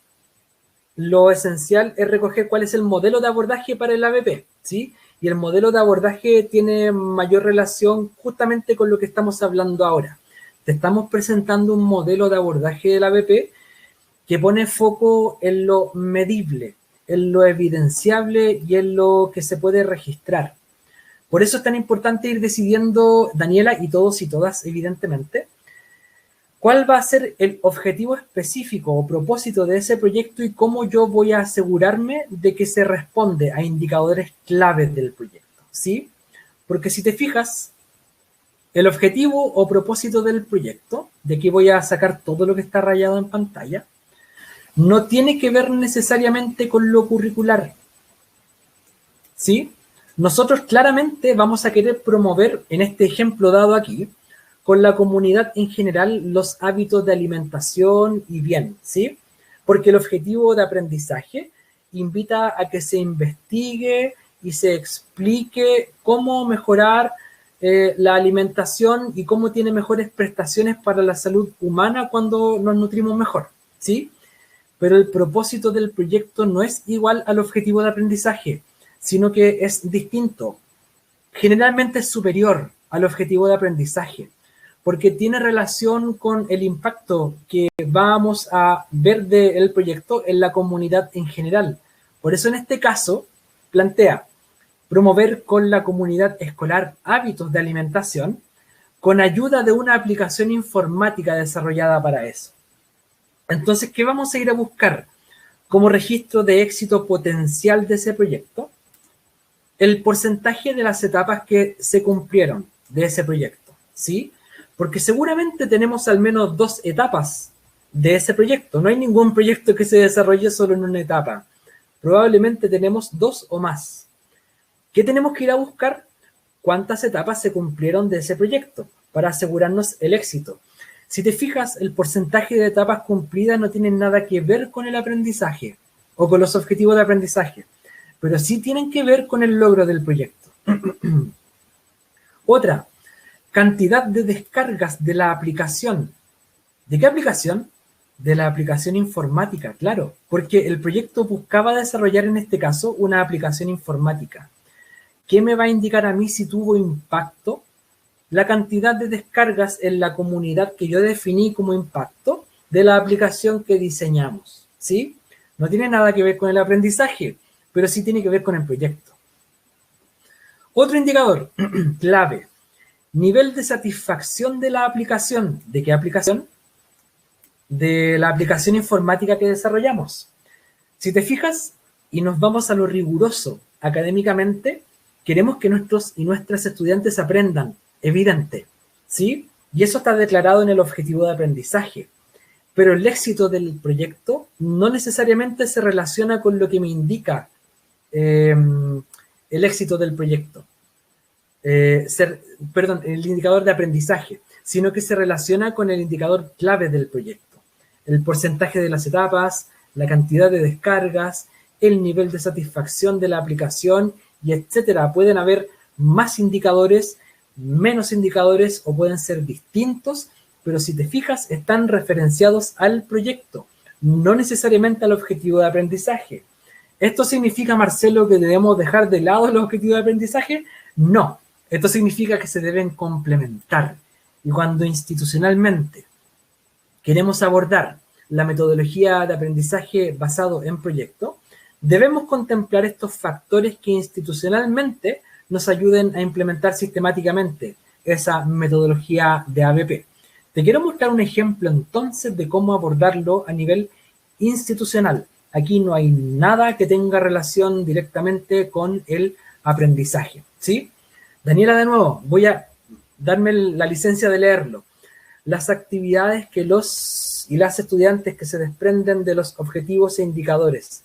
lo esencial es recoger cuál es el modelo de abordaje para el ABP, ¿sí? Y el modelo de abordaje tiene mayor relación justamente con lo que estamos hablando ahora. Te estamos presentando un modelo de abordaje del ABP que pone foco en lo medible, en lo evidenciable y en lo que se puede registrar. Por eso es tan importante ir decidiendo, Daniela, y todos y todas, evidentemente, cuál va a ser el objetivo específico o propósito de ese proyecto y cómo yo voy a asegurarme de que se responde a indicadores claves del proyecto, ¿sí? Porque si te fijas, el objetivo o propósito del proyecto, de aquí voy a sacar todo lo que está rayado en pantalla, no tiene que ver necesariamente con lo curricular, ¿sí? Nosotros claramente vamos a querer promover, en este ejemplo dado aquí, con la comunidad en general los hábitos de alimentación y bien, ¿sí? Porque el objetivo de aprendizaje invita a que se investigue y se explique cómo mejorar la alimentación y cómo tiene mejores prestaciones para la salud humana cuando nos nutrimos mejor, ¿sí? Pero el propósito del proyecto no es igual al objetivo de aprendizaje, sino que es distinto. Generalmente es superior al objetivo de aprendizaje, porque tiene relación con el impacto que vamos a ver del proyecto en la comunidad en general. Por eso en este caso plantea promover con la comunidad escolar hábitos de alimentación con ayuda de una aplicación informática desarrollada para eso. Entonces, ¿qué vamos a ir a buscar como registro de éxito potencial de ese proyecto? El porcentaje de las etapas que se cumplieron de ese proyecto, ¿sí? Porque seguramente tenemos al menos 2 etapas de ese proyecto. No hay ningún proyecto que se desarrolle solo en una etapa. Probablemente tenemos 2 o más. ¿Qué tenemos que ir a buscar? ¿Cuántas etapas se cumplieron de ese proyecto para asegurarnos el éxito? Si te fijas, el porcentaje de etapas cumplidas no tiene nada que ver con el aprendizaje o con los objetivos de aprendizaje, pero sí tienen que ver con el logro del proyecto. Otra, cantidad de descargas de la aplicación. ¿De qué aplicación? De la aplicación informática, claro, porque el proyecto buscaba desarrollar en este caso una aplicación informática. ¿Qué me va a indicar a mí si tuvo impacto? La cantidad de descargas en la comunidad que yo definí como impacto de la aplicación que diseñamos, ¿sí? No tiene nada que ver con el aprendizaje, pero sí tiene que ver con el proyecto. Otro indicador clave, nivel de satisfacción de la aplicación. ¿De qué aplicación? De la aplicación informática que desarrollamos. Si te fijas y nos vamos a lo riguroso académicamente, queremos que nuestros y nuestras estudiantes aprendan, evidente, ¿sí? Y eso está declarado en el objetivo de aprendizaje. Pero el éxito del proyecto no necesariamente se relaciona con lo que me indica el éxito del proyecto. El indicador de aprendizaje, sino que se relaciona con el indicador clave del proyecto. El porcentaje de las etapas, la cantidad de descargas, el nivel de satisfacción de la aplicación, y etcétera. Pueden haber más indicadores, menos indicadores o pueden ser distintos, pero si te fijas, están referenciados al proyecto, no necesariamente al objetivo de aprendizaje. ¿Esto significa, Marcelo, que debemos dejar de lado los objetivos de aprendizaje? No. Esto significa que se deben complementar. Y cuando institucionalmente queremos abordar la metodología de aprendizaje basado en proyecto, debemos contemplar estos factores que institucionalmente nos ayuden a implementar sistemáticamente esa metodología de ABP. Te quiero mostrar un ejemplo entonces de cómo abordarlo a nivel institucional. Aquí no hay nada que tenga relación directamente con el aprendizaje, ¿sí? Daniela, de nuevo, voy a darme la licencia de leerlo. Las actividades que los y las estudiantes que se desprenden de los objetivos e indicadores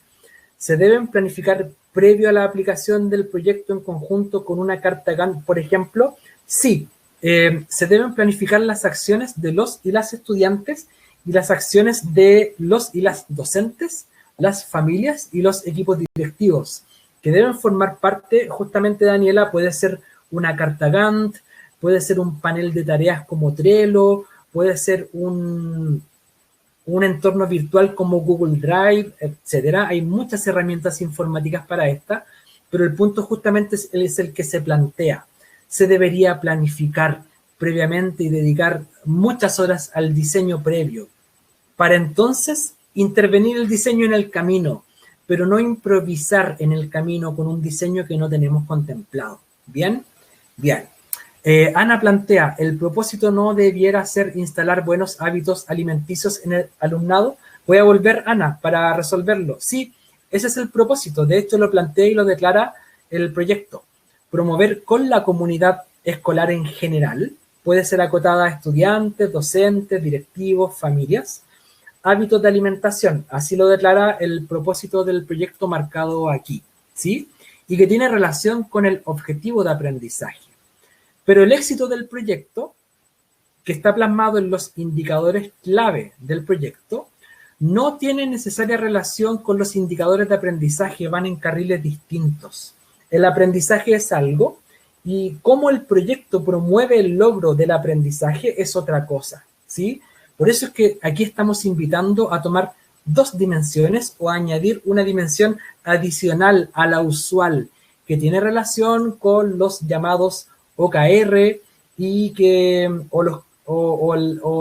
se deben planificar previo a la aplicación del proyecto en conjunto con una carta Gantt, por ejemplo. Sí, se deben planificar las acciones de los y las estudiantes y las acciones de los y las docentes, las familias y los equipos directivos, que deben formar parte, justamente, Daniela, puede ser una carta Gantt, puede ser un panel de tareas como Trello, puede ser un entorno virtual como Google Drive, etcétera. Hay muchas herramientas informáticas para esta, pero el punto justamente es el que se plantea. Se debería planificar previamente y dedicar muchas horas al diseño previo, para entonces intervenir el diseño en el camino, pero no improvisar en el camino con un diseño que no tenemos contemplado. ¿Bien? Bien. Ana plantea, ¿el propósito no debiera ser instalar buenos hábitos alimenticios en el alumnado? Voy a volver, Ana, para resolverlo. Sí, ese es el propósito. De hecho, lo plantea y lo declara el proyecto. Promover con la comunidad escolar en general, puede ser acotada a estudiantes, docentes, directivos, familias. Hábitos de alimentación, así lo declara el propósito del proyecto marcado aquí, ¿sí? Y que tiene relación con el objetivo de aprendizaje. Pero el éxito del proyecto, que está plasmado en los indicadores clave del proyecto, no tiene necesaria relación con los indicadores de aprendizaje, van en carriles distintos. El aprendizaje es algo y cómo el proyecto promueve el logro del aprendizaje es otra cosa, ¿sí? Por eso es que aquí estamos invitando a tomar dos dimensiones o a añadir una dimensión adicional a la usual que tiene relación con los llamados OKR y o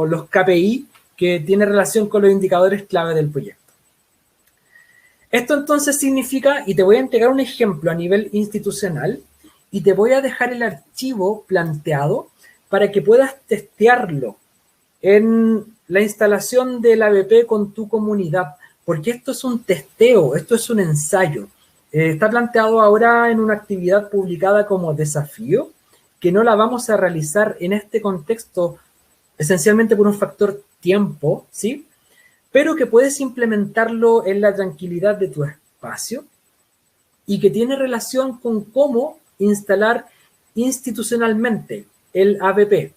los KPI que tiene relación con los indicadores clave del proyecto. Esto entonces significa, y te voy a entregar un ejemplo a nivel institucional, y te voy a dejar el archivo planteado para que puedas testearlo en la instalación del ABP con tu comunidad, porque esto es un testeo, esto es un ensayo. Está planteado ahora en una actividad publicada como desafío, que no la vamos a realizar en este contexto esencialmente por un factor tiempo, ¿sí? Pero que puedes implementarlo en la tranquilidad de tu espacio y que tiene relación con cómo instalar institucionalmente el ABP.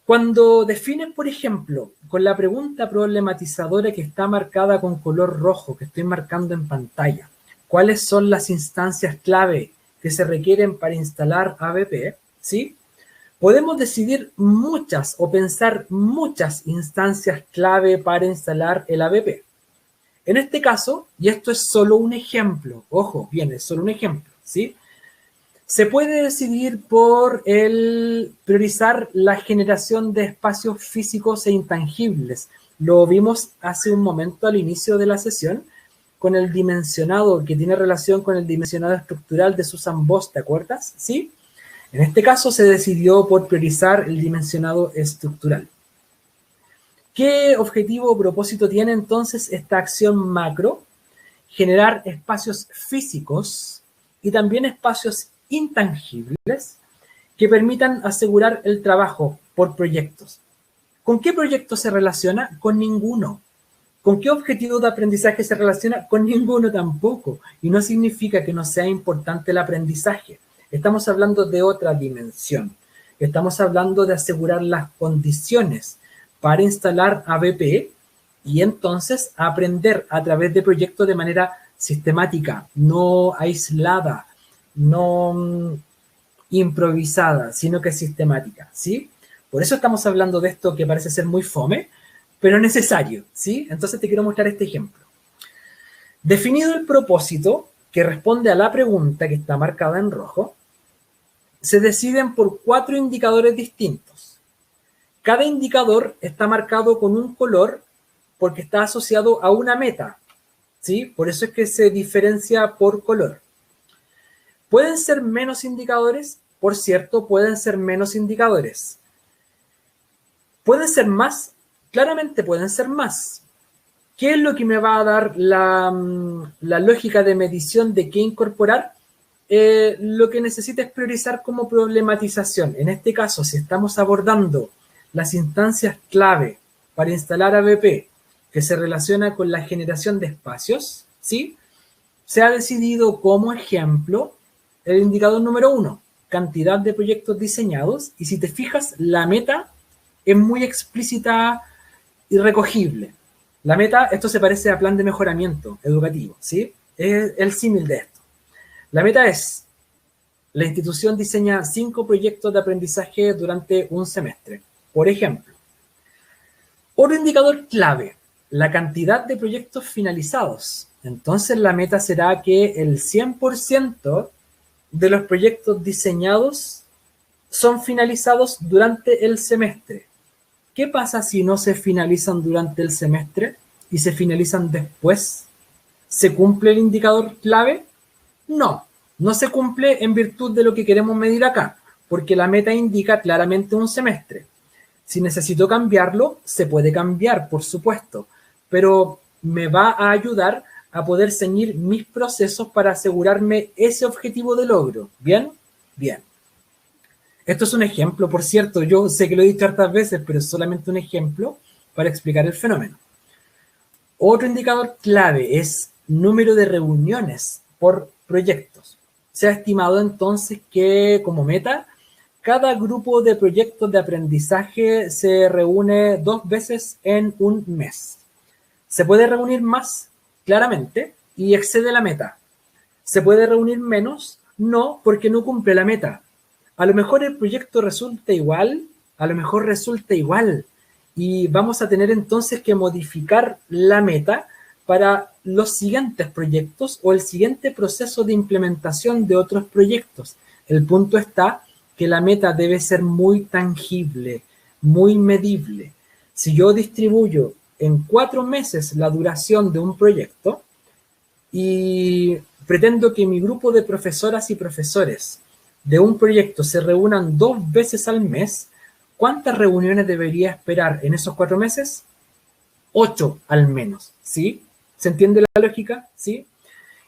Cuando defines, por ejemplo, con la pregunta problematizadora que está marcada con color rojo, que estoy marcando en pantalla, ¿cuáles son las instancias clave que se requieren para instalar ABP? ¿Sí? Podemos decidir muchas o pensar muchas instancias clave para instalar el ABP. En este caso, y esto es solo un ejemplo, ojo, bien, es solo un ejemplo, ¿sí? Se puede decidir por priorizar la generación de espacios físicos e intangibles. Lo vimos hace un momento al inicio de la sesión con el dimensionado, que tiene relación con el dimensionado estructural de Susan Boss, ¿te acuerdas? ¿Sí? En este caso se decidió por priorizar el dimensionado estructural. ¿Qué objetivo o propósito tiene entonces esta acción macro? Generar espacios físicos y también espacios intangibles que permitan asegurar el trabajo por proyectos. ¿Con qué proyecto se relaciona? Con ninguno. ¿Con qué objetivo de aprendizaje se relaciona? Con ninguno tampoco. Y no significa que no sea importante el aprendizaje. Estamos hablando de otra dimensión. Estamos hablando de asegurar las condiciones para instalar ABP y entonces aprender a través de proyectos de manera sistemática, no aislada, no improvisada, sino que sistemática, ¿sí? Por eso estamos hablando de esto que parece ser muy fome, pero necesario, ¿sí? Entonces te quiero mostrar este ejemplo. Definido el propósito, que responde a la pregunta que está marcada en rojo, se deciden por 4 indicadores distintos. Cada indicador está marcado con un color porque está asociado a una meta, ¿sí? Por eso es que se diferencia por color. ¿Pueden ser menos indicadores? Por cierto, pueden ser menos indicadores. ¿Pueden ser más? Claramente pueden ser más. ¿Qué es lo que me va a dar la lógica de medición de qué incorporar? Lo que necesita es priorizar como problematización. En este caso, si estamos abordando las instancias clave para instalar ABP, que se relaciona con la generación de espacios, ¿sí? Se ha decidido como ejemplo el indicador número 1, cantidad de proyectos diseñados, y si te fijas, la meta es muy explícita y recogible. La meta, esto se parece a plan de mejoramiento educativo, ¿sí? Es el símil de esto. La meta es, la institución diseña 5 proyectos de aprendizaje durante un semestre, por ejemplo. Otro indicador clave, la cantidad de proyectos finalizados. Entonces la meta será que el 100% de los proyectos diseñados son finalizados durante el semestre. ¿Qué pasa si no se finalizan durante el semestre y se finalizan después? ¿Se cumple el indicador clave? No, no se cumple en virtud de lo que queremos medir acá, porque la meta indica claramente un semestre. Si necesito cambiarlo, se puede cambiar, por supuesto, pero me va a ayudar a poder ceñir mis procesos para asegurarme ese objetivo de logro. ¿Bien? Bien. Esto es un ejemplo, por cierto, yo sé que lo he dicho hartas veces, pero es solamente un ejemplo para explicar el fenómeno. Otro indicador clave es número de reuniones por proyectos. Se ha estimado entonces que como meta, cada grupo de proyectos de aprendizaje se reúne 2 veces en un mes. ¿Se puede reunir más? Claramente, y excede la meta. ¿Se puede reunir menos? No, porque no cumple la meta. A lo mejor el proyecto resulta igual, a lo mejor resulta igual, y vamos a tener entonces que modificar la meta para los siguientes proyectos o el siguiente proceso de implementación de otros proyectos. El punto está que la meta debe ser muy tangible, muy medible. Si yo distribuyo en 4 meses la duración de un proyecto y pretendo que mi grupo de profesoras y profesores de un proyecto se reúnan 2 veces al mes, ¿cuántas reuniones debería esperar en esos 4 meses? 8 al menos, ¿sí? ¿Se entiende la lógica? ¿Sí?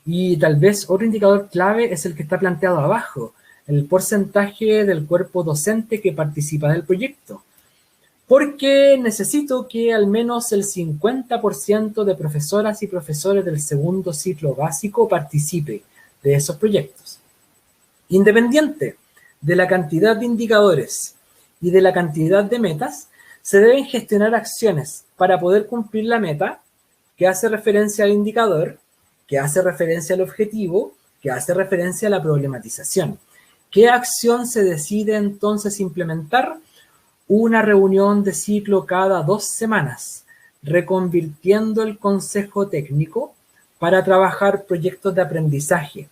Y tal vez otro indicador clave es el que está planteado abajo, el porcentaje del cuerpo docente que participa del proyecto. Porque necesito que al menos el 50% de profesoras y profesores del segundo ciclo básico participe de esos proyectos. Independiente de la cantidad de indicadores y de la cantidad de metas, se deben gestionar acciones para poder cumplir la meta que hace referencia al indicador, que hace referencia al objetivo, que hace referencia a la problematización. ¿Qué acción se decide entonces implementar? Una reunión de ciclo cada 2 semanas, reconvirtiendo el consejo técnico para trabajar proyectos de aprendizaje.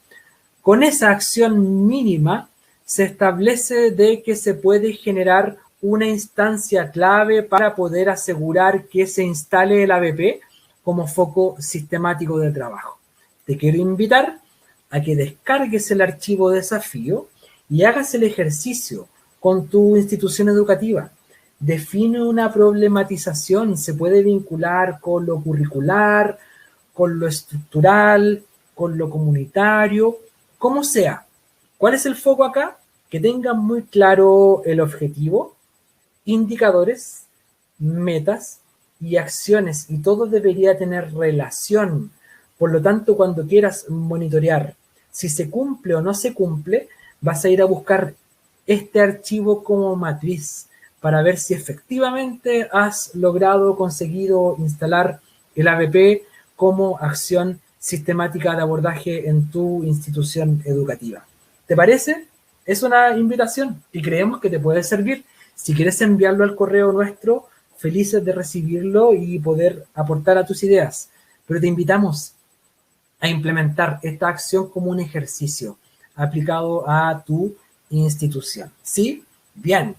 Con esa acción mínima se establece de que se puede generar una instancia clave para poder asegurar que se instale el ABP como foco sistemático de trabajo. Te quiero invitar a que descargues el archivo desafío y hagas el ejercicio con tu institución educativa. Define una problematización, se puede vincular con lo curricular, con lo estructural, con lo comunitario, como sea. ¿Cuál es el foco acá? Que tengan muy claro el objetivo, indicadores, metas y acciones, y todo debería tener relación. Por lo tanto, cuando quieras monitorear si se cumple o no se cumple, vas a ir a buscar este archivo como matriz para ver si efectivamente has logrado, conseguido instalar el ABP como acción sistemática de abordaje en tu institución educativa. ¿Te parece? Es una invitación y creemos que te puede servir. Si quieres enviarlo al correo nuestro, felices de recibirlo y poder aportar a tus ideas. Pero te invitamos a implementar esta acción como un ejercicio aplicado a tu institución. ¿Sí? Bien.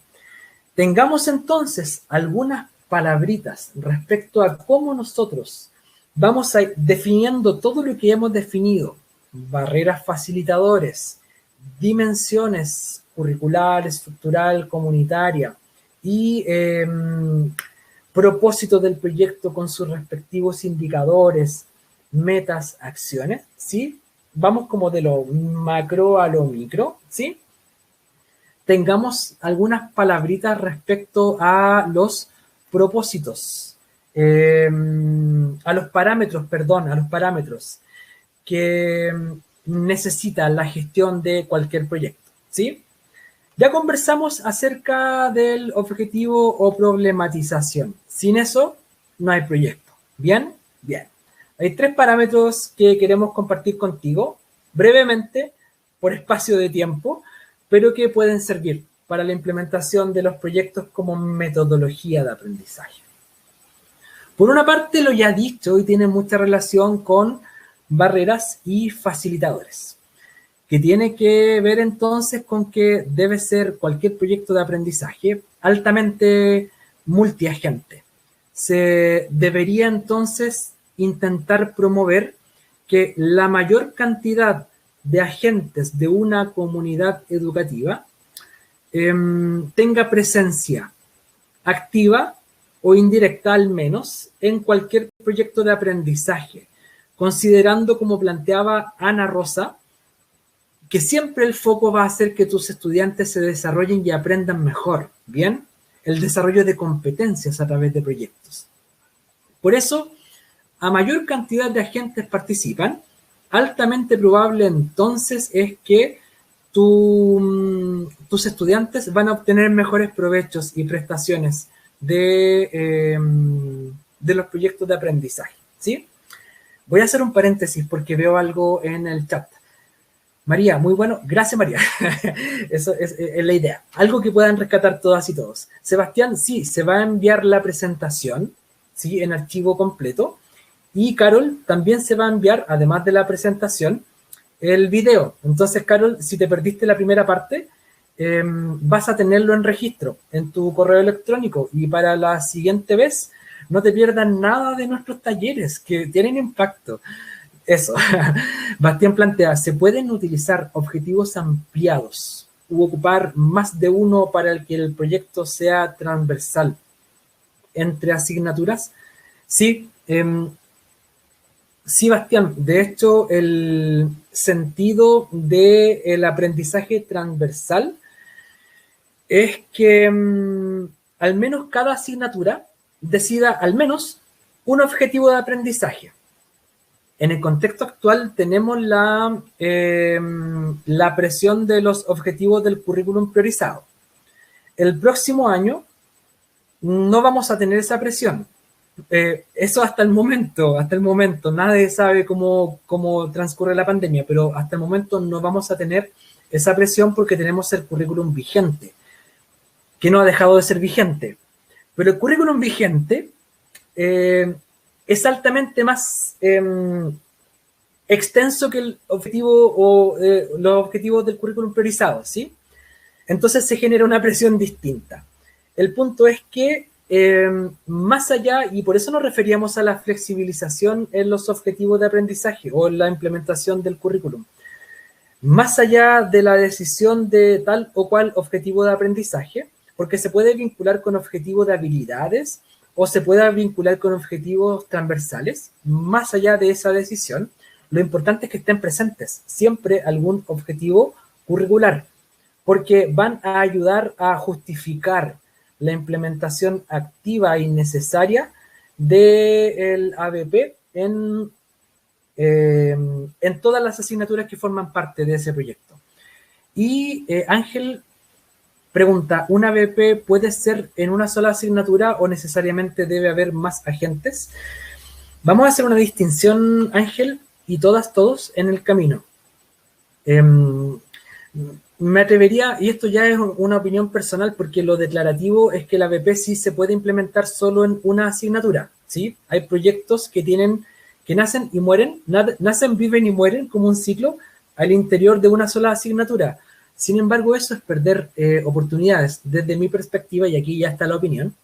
Tengamos entonces algunas palabritas respecto a cómo nosotros vamos a ir definiendo todo lo que hemos definido. Barreras facilitadores, dimensiones curricular, estructural, comunitaria y propósito del proyecto con sus respectivos indicadores, metas, acciones, ¿sí? Vamos como de lo macro a lo micro, ¿sí? Tengamos algunas palabritas respecto a los propósitos, a los parámetros que necesita la gestión de cualquier proyecto, ¿sí? Ya conversamos acerca del objetivo o problematización. Sin eso, no hay proyecto. ¿Bien? Bien. Hay 3 parámetros que queremos compartir contigo, brevemente, por espacio de tiempo, pero que pueden servir para la implementación de los proyectos como metodología de aprendizaje. Por una parte, lo ya dicho, y tiene mucha relación con barreras y facilitadores, que tiene que ver entonces con que debe ser cualquier proyecto de aprendizaje altamente multiagente. Se debería entonces intentar promover que la mayor cantidad de agentes de una comunidad educativa tenga presencia activa o indirecta al menos en cualquier proyecto de aprendizaje, considerando, como planteaba Ana Rosa, que siempre el foco va a ser que tus estudiantes se desarrollen y aprendan mejor, ¿bien? El desarrollo de competencias a través de proyectos. Por eso, a mayor cantidad de agentes participan, altamente probable entonces es que tus estudiantes van a obtener mejores provechos y prestaciones de los proyectos de aprendizaje, ¿sí? Voy a hacer un paréntesis porque veo algo en el chat. María, muy bueno. Gracias, María. Eso es la idea. Algo que puedan rescatar todas y todos. Sebastián, sí, se va a enviar la presentación, ¿sí? En archivo completo. Y Carol, también se va a enviar, además de la presentación, el video. Entonces, Carol, si te perdiste la primera parte, vas a tenerlo en registro en tu correo electrónico. Y para la siguiente vez, no te pierdas nada de nuestros talleres que tienen impacto. Eso. Bastián plantea, ¿se pueden utilizar objetivos ampliados u ocupar más de uno para que el proyecto sea transversal entre asignaturas? Sí, sí, Bastián. De hecho, el sentido del aprendizaje transversal es que al menos cada asignatura decida al menos un objetivo de aprendizaje. En el contexto actual tenemos la presión de los objetivos del currículum priorizado. El próximo año no vamos a tener esa presión. Eso hasta el momento. Nadie sabe cómo transcurre la pandemia, pero hasta el momento no vamos a tener esa presión porque tenemos el currículum vigente, que no ha dejado de ser vigente. Pero el currículum vigente es altamente más extenso que el objetivo o los objetivos del currículum priorizado, ¿sí? Entonces se genera una presión distinta. El punto es que más allá, y por eso nos referíamos a la flexibilización en los objetivos de aprendizaje o en la implementación del currículum, más allá de la decisión de tal o cual objetivo de aprendizaje, porque se puede vincular con objetivos de habilidades o se puede vincular con objetivos transversales, más allá de esa decisión, lo importante es que estén presentes siempre algún objetivo curricular, porque van a ayudar a justificar la implementación activa y necesaria del ABP en todas las asignaturas que forman parte de ese proyecto. Y Ángel pregunta, ¿un ABP puede ser en una sola asignatura o necesariamente debe haber más agentes? Vamos a hacer una distinción, Ángel, y todos en el camino. Me atrevería, y esto ya es una opinión personal, porque lo declarativo es que el ABP sí se puede implementar solo en una asignatura, ¿sí? Hay proyectos que nacen y mueren, nacen, viven y mueren como un ciclo al interior de una sola asignatura. Sin embargo, eso es perder oportunidades. Desde mi perspectiva, y aquí ya está la opinión,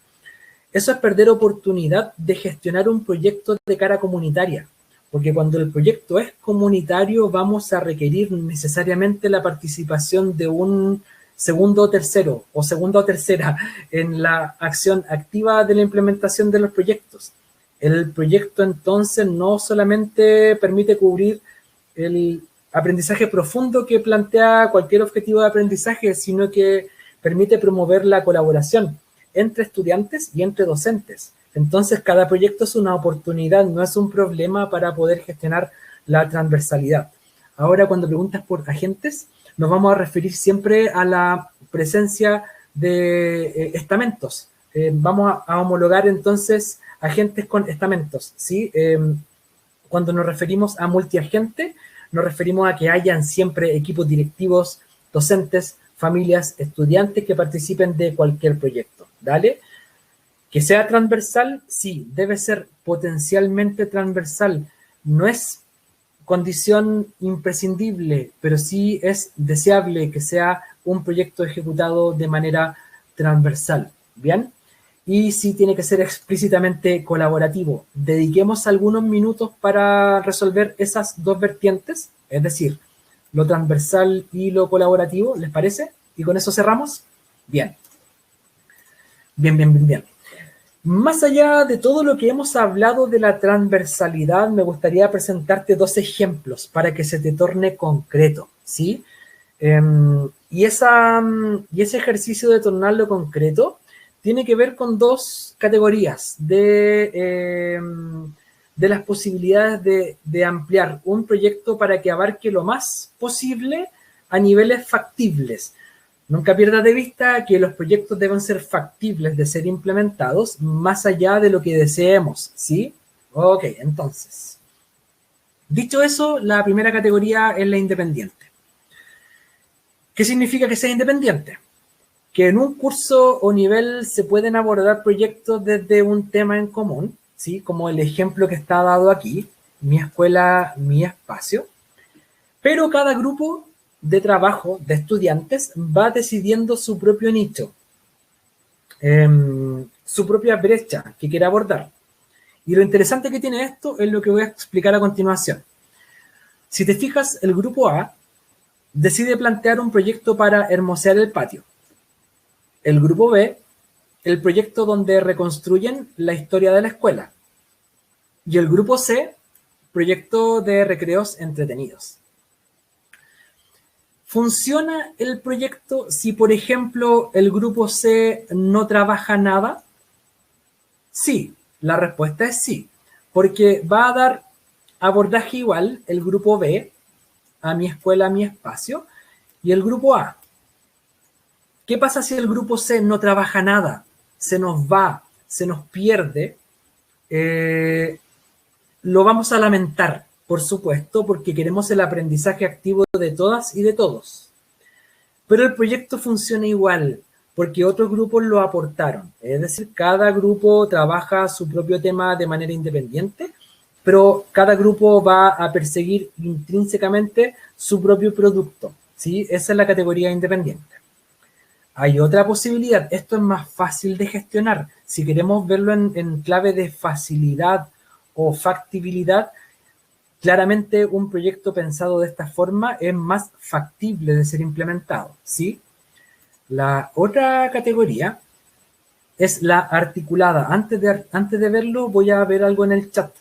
eso es perder oportunidad de gestionar un proyecto de cara comunitaria. Porque cuando el proyecto es comunitario, vamos a requerir necesariamente la participación de un segundo o tercero, o segunda o tercera en la acción activa de la implementación de los proyectos. El proyecto entonces no solamente permite cubrir el aprendizaje profundo que plantea cualquier objetivo de aprendizaje, sino que permite promover la colaboración entre estudiantes y entre docentes. Entonces, cada proyecto es una oportunidad, no es un problema para poder gestionar la transversalidad. Ahora, cuando preguntas por agentes, nos vamos a referir siempre a la presencia de estamentos. Vamos a homologar entonces agentes con estamentos, ¿sí? Cuando nos referimos a multiagente, nos referimos a que hayan siempre equipos directivos, docentes, familias, estudiantes que participen de cualquier proyecto, ¿dale? Que sea transversal, sí, debe ser potencialmente transversal. No es condición imprescindible, pero sí es deseable que sea un proyecto ejecutado de manera transversal, ¿bien? Y sí tiene que ser explícitamente colaborativo. Dediquemos algunos minutos para resolver esas dos vertientes, es decir, lo transversal y lo colaborativo, ¿les parece? Y con eso cerramos. Bien. Bien, bien, bien, bien. Más allá de todo lo que hemos hablado de la transversalidad, me gustaría presentarte dos ejemplos para que se te torne concreto, ¿sí? Y ese ejercicio de tornarlo concreto tiene que ver con dos categorías de las posibilidades de ampliar un proyecto para que abarque lo más posible a niveles factibles. Nunca pierdas de vista que los proyectos deben ser factibles de ser implementados más allá de lo que deseemos, ¿sí? Ok, entonces. Dicho eso, la primera categoría es la independiente. ¿Qué significa que sea independiente? Que en un curso o nivel se pueden abordar proyectos desde un tema en común, ¿sí? Como el ejemplo que está dado aquí, mi escuela, mi espacio. Pero cada grupo de trabajo de estudiantes va decidiendo su propio nicho, su propia brecha que quiere abordar. Y lo interesante que tiene esto es lo que voy a explicar a continuación. Si te fijas, el grupo A decide plantear un proyecto para hermosear el patio. El grupo B, el proyecto donde reconstruyen la historia de la escuela. Y el grupo C, proyecto de recreos entretenidos. ¿Funciona el proyecto si, por ejemplo, el grupo C no trabaja nada? Sí, la respuesta es sí, porque va a dar abordaje igual el grupo B, a mi escuela, a mi espacio, y el grupo A. ¿Qué pasa si el grupo C no trabaja nada? Se nos va, se nos pierde. Lo vamos a lamentar, por supuesto, porque queremos el aprendizaje activo de todas y de todos. Pero el proyecto funciona igual, porque otros grupos lo aportaron. Es decir, cada grupo trabaja su propio tema de manera independiente, pero cada grupo va a perseguir intrínsecamente su propio producto, ¿sí? Esa es la categoría independiente. Hay otra posibilidad, esto es más fácil de gestionar. Si queremos verlo en clave de facilidad o factibilidad, claramente un proyecto pensado de esta forma es más factible de ser implementado, ¿sí? La otra categoría es la articulada. Antes de verlo, voy a ver algo en el chat.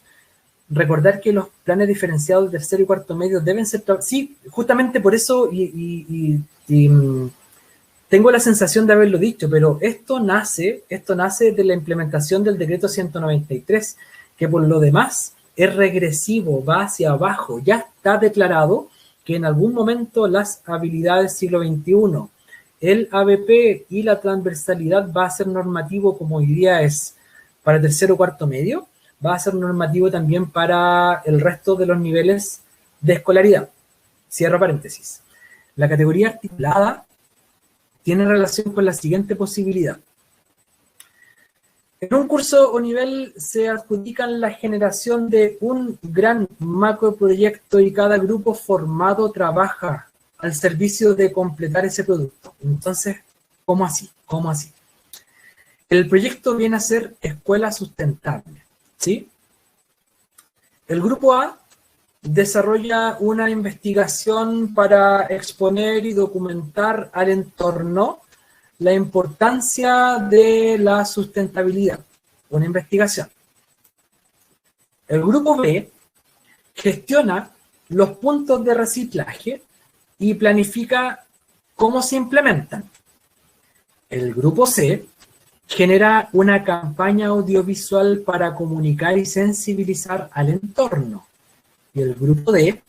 Recordar que los planes diferenciados de tercero y cuarto medio deben ser... Sí, justamente por eso tengo la sensación de haberlo dicho, pero esto nace de la implementación del decreto 193, que por lo demás es regresivo, va hacia abajo. Ya está declarado que en algún momento las habilidades siglo XXI, el ABP y la transversalidad va a ser normativo, como hoy día es para tercero o cuarto medio, va a ser normativo también para el resto de los niveles de escolaridad. Cierro paréntesis. La categoría articulada tiene relación con la siguiente posibilidad. En un curso o nivel se adjudican la generación de un gran macroproyecto y cada grupo formado trabaja al servicio de completar ese producto. Entonces, ¿cómo así? ¿Cómo así? El proyecto viene a ser escuela sustentable, ¿sí? El grupo A desarrolla una investigación para exponer y documentar al entorno la importancia de la sustentabilidad. Una investigación. El grupo B gestiona los puntos de reciclaje y planifica cómo se implementan. El grupo C genera una campaña audiovisual para comunicar y sensibilizar al entorno. Y el grupo D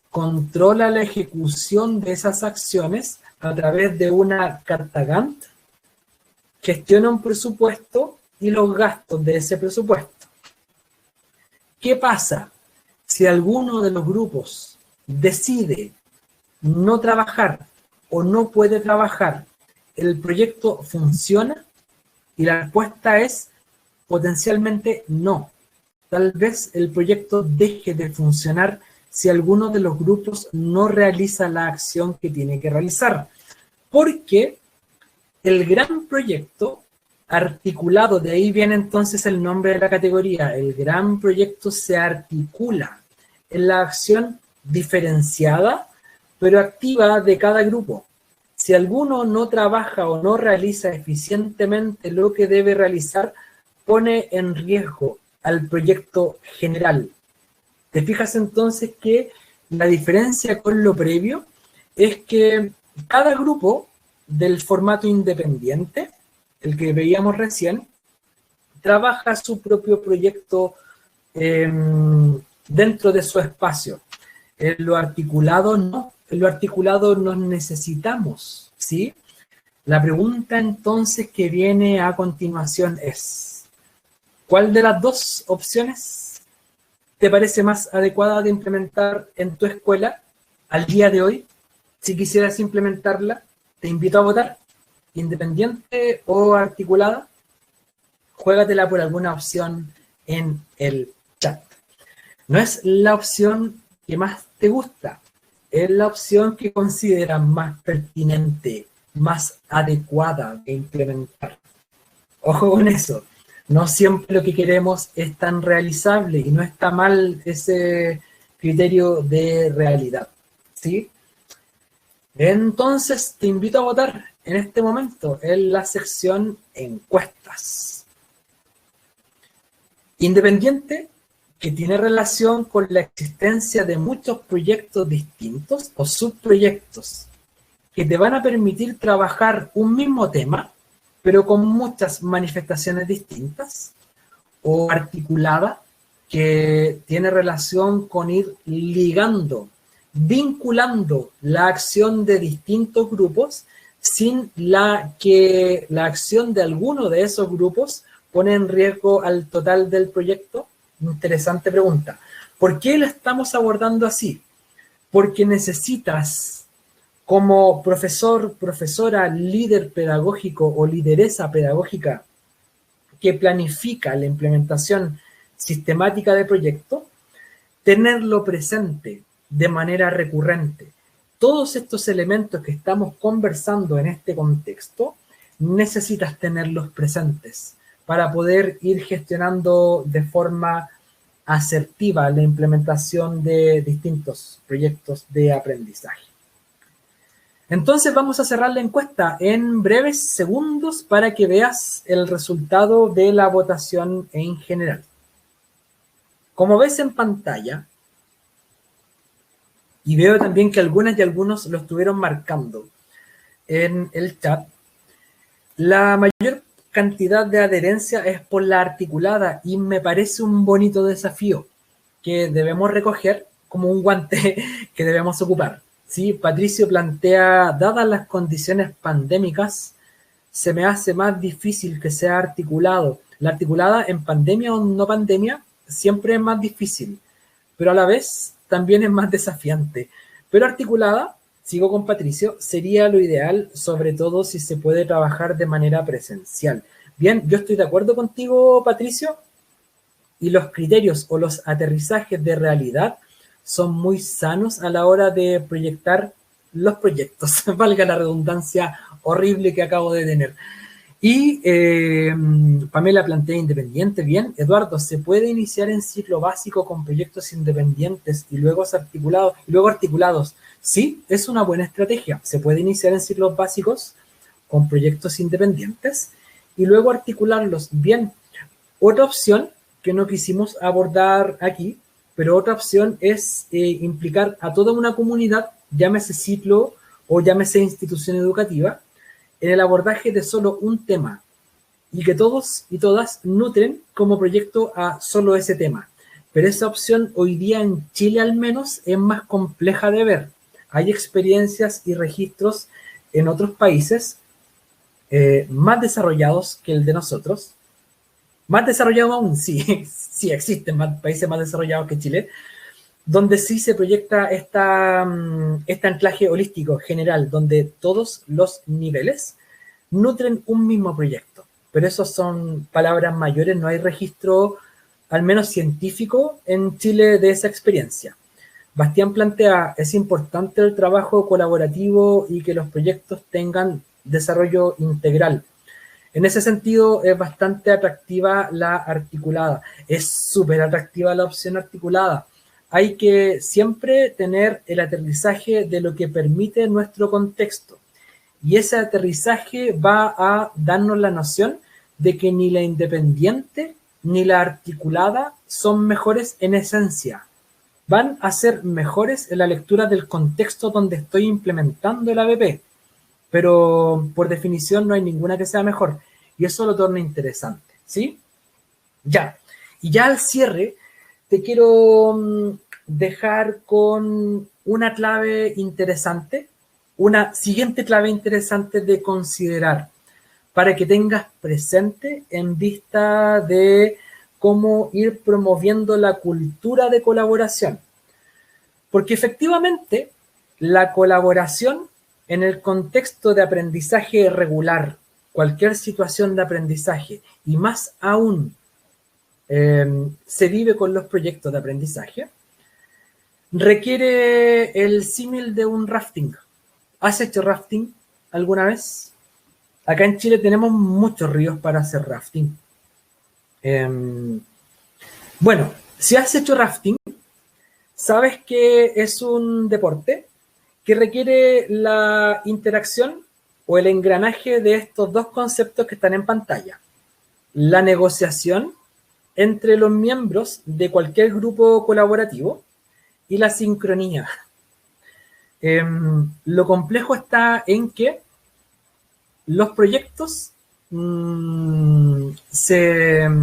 controla la ejecución de esas acciones a través de una carta Gantt, gestiona un presupuesto y los gastos de ese presupuesto. ¿Qué pasa si alguno de los grupos decide no trabajar o no puede trabajar? ¿El proyecto funciona? Y la respuesta es potencialmente no. Tal vez el proyecto deje de funcionar si alguno de los grupos no realiza la acción que tiene que realizar. Porque el gran proyecto articulado, de ahí viene entonces el nombre de la categoría, el gran proyecto se articula en la acción diferenciada, pero activa de cada grupo. Si alguno no trabaja o no realiza eficientemente lo que debe realizar, pone en riesgo al proyecto general. ¿Te fijas entonces que la diferencia con lo previo es que cada grupo del formato independiente, el que veíamos recién, trabaja su propio proyecto dentro de su espacio? En lo articulado no. En lo articulado nos necesitamos, ¿sí? La pregunta entonces que viene a continuación es, ¿cuál de las dos opciones te parece más adecuada de implementar en tu escuela al día de hoy? Si quisieras implementarla, te invito a votar, independiente o articulada. Juégatela por alguna opción en el chat. No es la opción que más te gusta, es la opción que consideras más pertinente, más adecuada de implementar. Ojo con eso, no siempre lo que queremos es tan realizable y no está mal ese criterio de realidad, ¿sí? Entonces te invito a votar en este momento en la sección encuestas. Independiente, que tiene relación con la existencia de muchos proyectos distintos o subproyectos que te van a permitir trabajar un mismo tema, pero con muchas manifestaciones distintas, o articulada, que tiene relación con ir ligando, vinculando la acción de distintos grupos sin que la acción de alguno de esos grupos pone en riesgo al total del proyecto. Interesante pregunta. ¿Por qué la estamos abordando así? Porque necesitas, como profesor, profesora, líder pedagógico o lideresa pedagógica que planifica la implementación sistemática de proyecto, tenerlo presente de manera recurrente. Todos estos elementos que estamos conversando en este contexto, necesitas tenerlos presentes para poder ir gestionando de forma asertiva la implementación de distintos proyectos de aprendizaje. Entonces vamos a cerrar la encuesta en breves segundos para que veas el resultado de la votación en general. Como ves en pantalla, y veo también que algunas y algunos lo estuvieron marcando en el chat, la mayor cantidad de adherencia es por la articulada y me parece un bonito desafío que debemos recoger como un guante que debemos ocupar. ¿Sí? Patricio plantea, dadas las condiciones pandémicas, se me hace más difícil que sea articulado. La articulada en pandemia o no pandemia siempre es más difícil, pero a la vez también es más desafiante. Pero articulada, sigo con Patricio, sería lo ideal, sobre todo si se puede trabajar de manera presencial. Bien, yo estoy de acuerdo contigo, Patricio, y los criterios o los aterrizajes de realidad son muy sanos a la hora de proyectar los proyectos, valga la redundancia horrible que acabo de tener. Y Pamela plantea independiente, bien. Eduardo, ¿se puede iniciar en ciclo básico con proyectos independientes y luego articulados? Sí, es una buena estrategia. Se puede iniciar en ciclos básicos con proyectos independientes y luego articularlos. Bien, otra opción que no quisimos abordar aquí, pero otra opción es implicar a toda una comunidad, llámese ciclo o llámese institución educativa, en el abordaje de solo un tema y que todos y todas nutren como proyecto a solo ese tema. Pero esa opción hoy día en Chile al menos es más compleja de ver. Hay experiencias y registros en otros países más desarrollados que el de nosotros. Más desarrollados aún, sí, sí existen países más desarrollados que Chile, donde sí se proyecta este anclaje holístico general, donde todos los niveles nutren un mismo proyecto. Pero eso son palabras mayores, no hay registro, al menos científico, en Chile de esa experiencia. Bastián plantea, es importante el trabajo colaborativo y que los proyectos tengan desarrollo integral. En ese sentido, es bastante atractiva la articulada. Es súper atractiva la opción articulada. Hay que siempre tener el aterrizaje de lo que permite nuestro contexto. Y ese aterrizaje va a darnos la noción de que ni la independiente ni la articulada son mejores en esencia. Van a ser mejores en la lectura del contexto donde estoy implementando el ABP. Pero por definición no hay ninguna que sea mejor. Y eso lo torna interesante, ¿sí? Ya. Y ya al cierre te quiero dejar con una clave interesante, una siguiente clave interesante de considerar para que tengas presente en vista de cómo ir promoviendo la cultura de colaboración. Porque efectivamente la colaboración en el contexto de aprendizaje regular, cualquier situación de aprendizaje, y más aún se vive con los proyectos de aprendizaje, requiere el símil de un rafting. ¿Has hecho rafting alguna vez? Acá en Chile tenemos muchos ríos para hacer rafting. Bueno, si has hecho rafting, sabes que es un deporte que requiere la interacción o el engranaje de estos dos conceptos que están en pantalla. La negociación entre los miembros de cualquier grupo colaborativo y la sincronía. Lo complejo está en que los proyectos se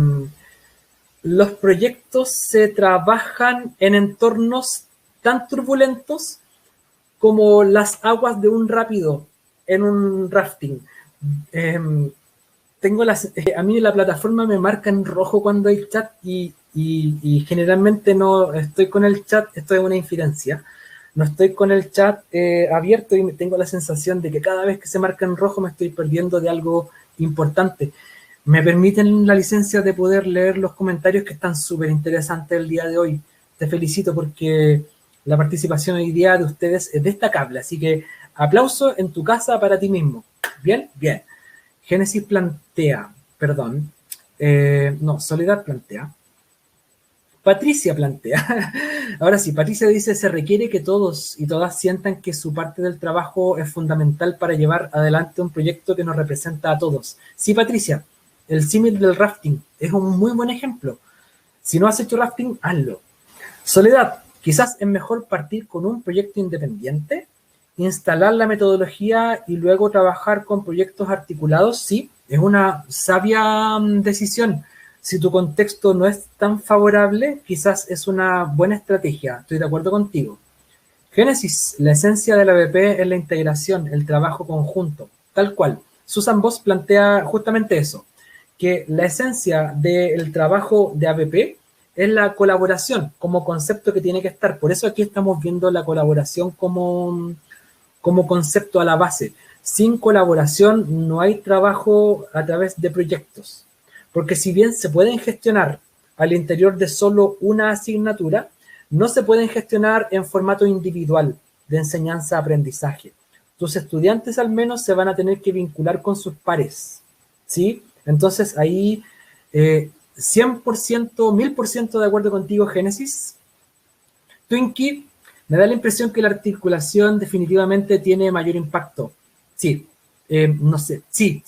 trabajan en entornos tan turbulentos como las aguas de un rápido en un rafting. A mí la plataforma me marca en rojo cuando hay chat y generalmente no estoy con el chat, esto es una infidencia. No estoy con el chat abierto y tengo la sensación de que cada vez que se marca en rojo me estoy perdiendo de algo importante. Me permiten la licencia de poder leer los comentarios que están súper interesantes el día de hoy. Te felicito porque la participación hoy día de ustedes es destacable, así que aplauso en tu casa para ti mismo. ¿Bien? Bien. Génesis plantea, perdón, no, Soledad plantea. Patricia plantea, ahora sí, Patricia dice, se requiere que todos y todas sientan que su parte del trabajo es fundamental para llevar adelante un proyecto que nos representa a todos. Sí, Patricia, el símil del rafting es un muy buen ejemplo. Si no has hecho rafting, hazlo. Soledad, quizás es mejor partir con un proyecto independiente, instalar la metodología y luego trabajar con proyectos articulados. Sí, es una sabia decisión. Si tu contexto no es tan favorable, quizás es una buena estrategia. Estoy de acuerdo contigo. Génesis, la esencia del ABP es la integración, el trabajo conjunto, tal cual. Susan Voss plantea justamente eso, que la esencia del trabajo de ABP es la colaboración como concepto que tiene que estar. Por eso aquí estamos viendo la colaboración como concepto a la base. Sin colaboración no hay trabajo a través de proyectos. Porque si bien se pueden gestionar al interior de solo una asignatura, no se pueden gestionar en formato individual de enseñanza-aprendizaje. Tus estudiantes al menos se van a tener que vincular con sus pares. ¿sí? Entonces ahí 100%, 1000% de acuerdo contigo, Génesis. Twinkie, me da la impresión que la articulación definitivamente tiene mayor impacto. Sí, no sé, sí,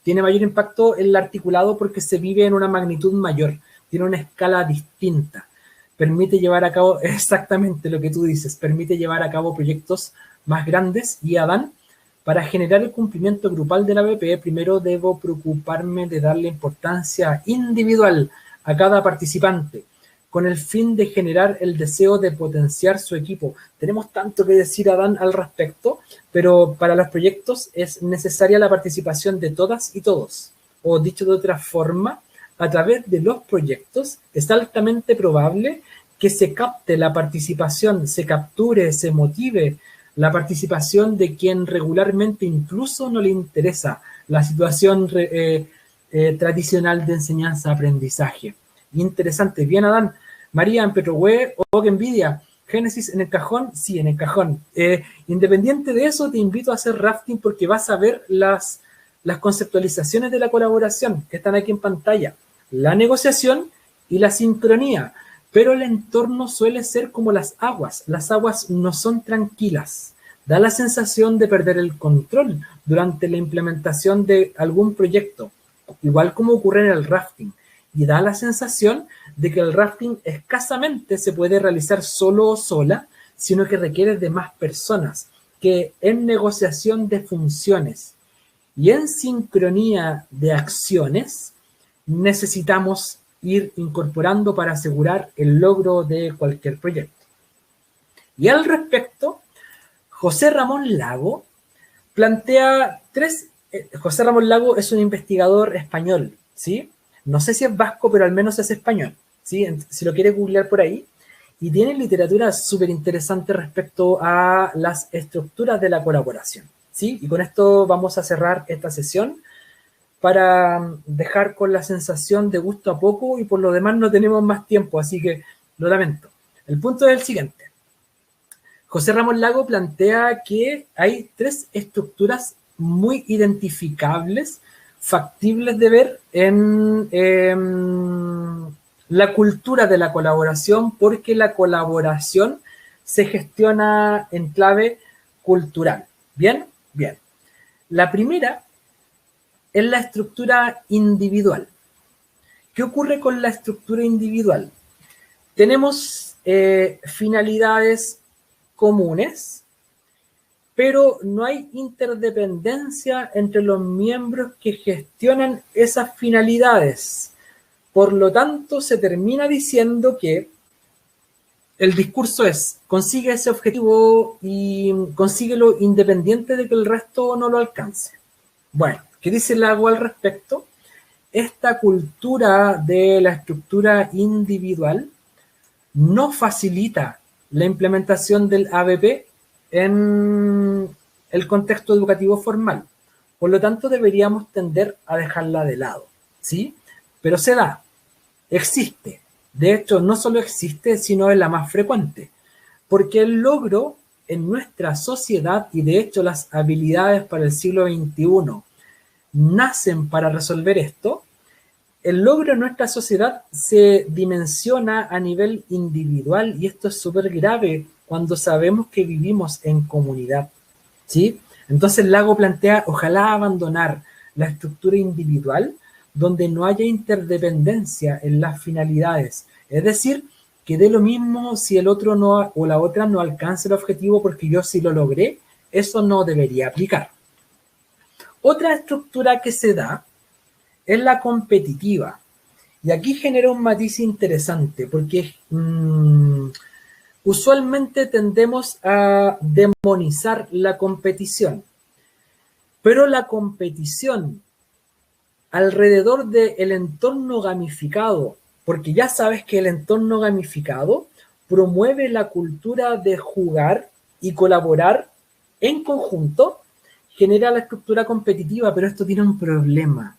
tiene mayor impacto el articulado porque se vive en una magnitud mayor, tiene una escala distinta. Permite llevar a cabo exactamente lo que tú dices, permite llevar a cabo proyectos más grandes. Y Adán, para generar el cumplimiento grupal de la BP, primero debo preocuparme de darle importancia individual a cada participante, con el fin de generar el deseo de potenciar su equipo. Tenemos tanto que decir, Adán, al respecto, pero para los proyectos es necesaria la participación de todas y todos. O dicho de otra forma, a través de los proyectos es altamente probable que se capte la participación, se capture, se motive la participación de quien regularmente incluso no le interesa la situación tradicional de enseñanza-aprendizaje. Interesante. Bien, Adán. María, en Petrohue, o que envidia. Génesis en el cajón, sí, en el cajón. Independiente de eso, te invito a hacer rafting porque vas a ver las conceptualizaciones de la colaboración que están aquí en pantalla. La negociación y la sincronía. Pero el entorno suele ser como las aguas. Las aguas no son tranquilas. Da la sensación de perder el control durante la implementación de algún proyecto, igual como ocurre en el rafting. Y da la sensación de que el rafting escasamente se puede realizar solo o sola, sino que requiere de más personas, que en negociación de funciones y en sincronía de acciones necesitamos ir incorporando para asegurar el logro de cualquier proyecto. Y al respecto, José Ramón Lago plantea José Ramón Lago es un investigador español, ¿sí? No sé si es vasco, pero al menos es español, ¿sí? Si lo quieres googlear por ahí. Y tiene literatura súper interesante respecto a las estructuras de la colaboración, ¿sí? Y con esto vamos a cerrar esta sesión para dejar con la sensación de gusto a poco y por lo demás no tenemos más tiempo, así que lo lamento. El punto es el siguiente. José Ramón Lago plantea que hay 3 estructuras muy identificables, factibles de ver en la cultura de la colaboración, porque la colaboración se gestiona en clave cultural. ¿Bien? Bien. La primera es la estructura individual. ¿Qué ocurre con la estructura individual? Tenemos finalidades comunes, pero no hay interdependencia entre los miembros que gestionan esas finalidades. Por lo tanto, se termina diciendo que el discurso es: consigue ese objetivo y consíguelo independiente de que el resto no lo alcance. Bueno, ¿qué dice Lago al respecto? Esta cultura de la estructura individual no facilita la implementación del ABP en el contexto educativo formal. Por lo tanto, deberíamos tender a dejarla de lado, ¿sí? Pero se da, existe. De hecho, no solo existe, sino es la más frecuente. Porque el logro en nuestra sociedad, y de hecho las habilidades para el siglo XXI nacen para resolver esto, el logro en nuestra sociedad se dimensiona a nivel individual y esto es súper grave cuando sabemos que vivimos en comunidad, ¿sí? Entonces Lago plantea, ojalá abandonar la estructura individual donde no haya interdependencia en las finalidades. Es decir, que dé lo mismo si el otro no o la otra no alcanza el objetivo porque yo sí lo logré, eso no debería aplicar. Otra estructura que se da es la competitiva. Y aquí genera un matiz interesante porque usualmente tendemos a demonizar la competición, pero la competición alrededor del entorno gamificado, porque ya sabes que el entorno gamificado promueve la cultura de jugar y colaborar en conjunto, genera la estructura competitiva, pero esto tiene un problema.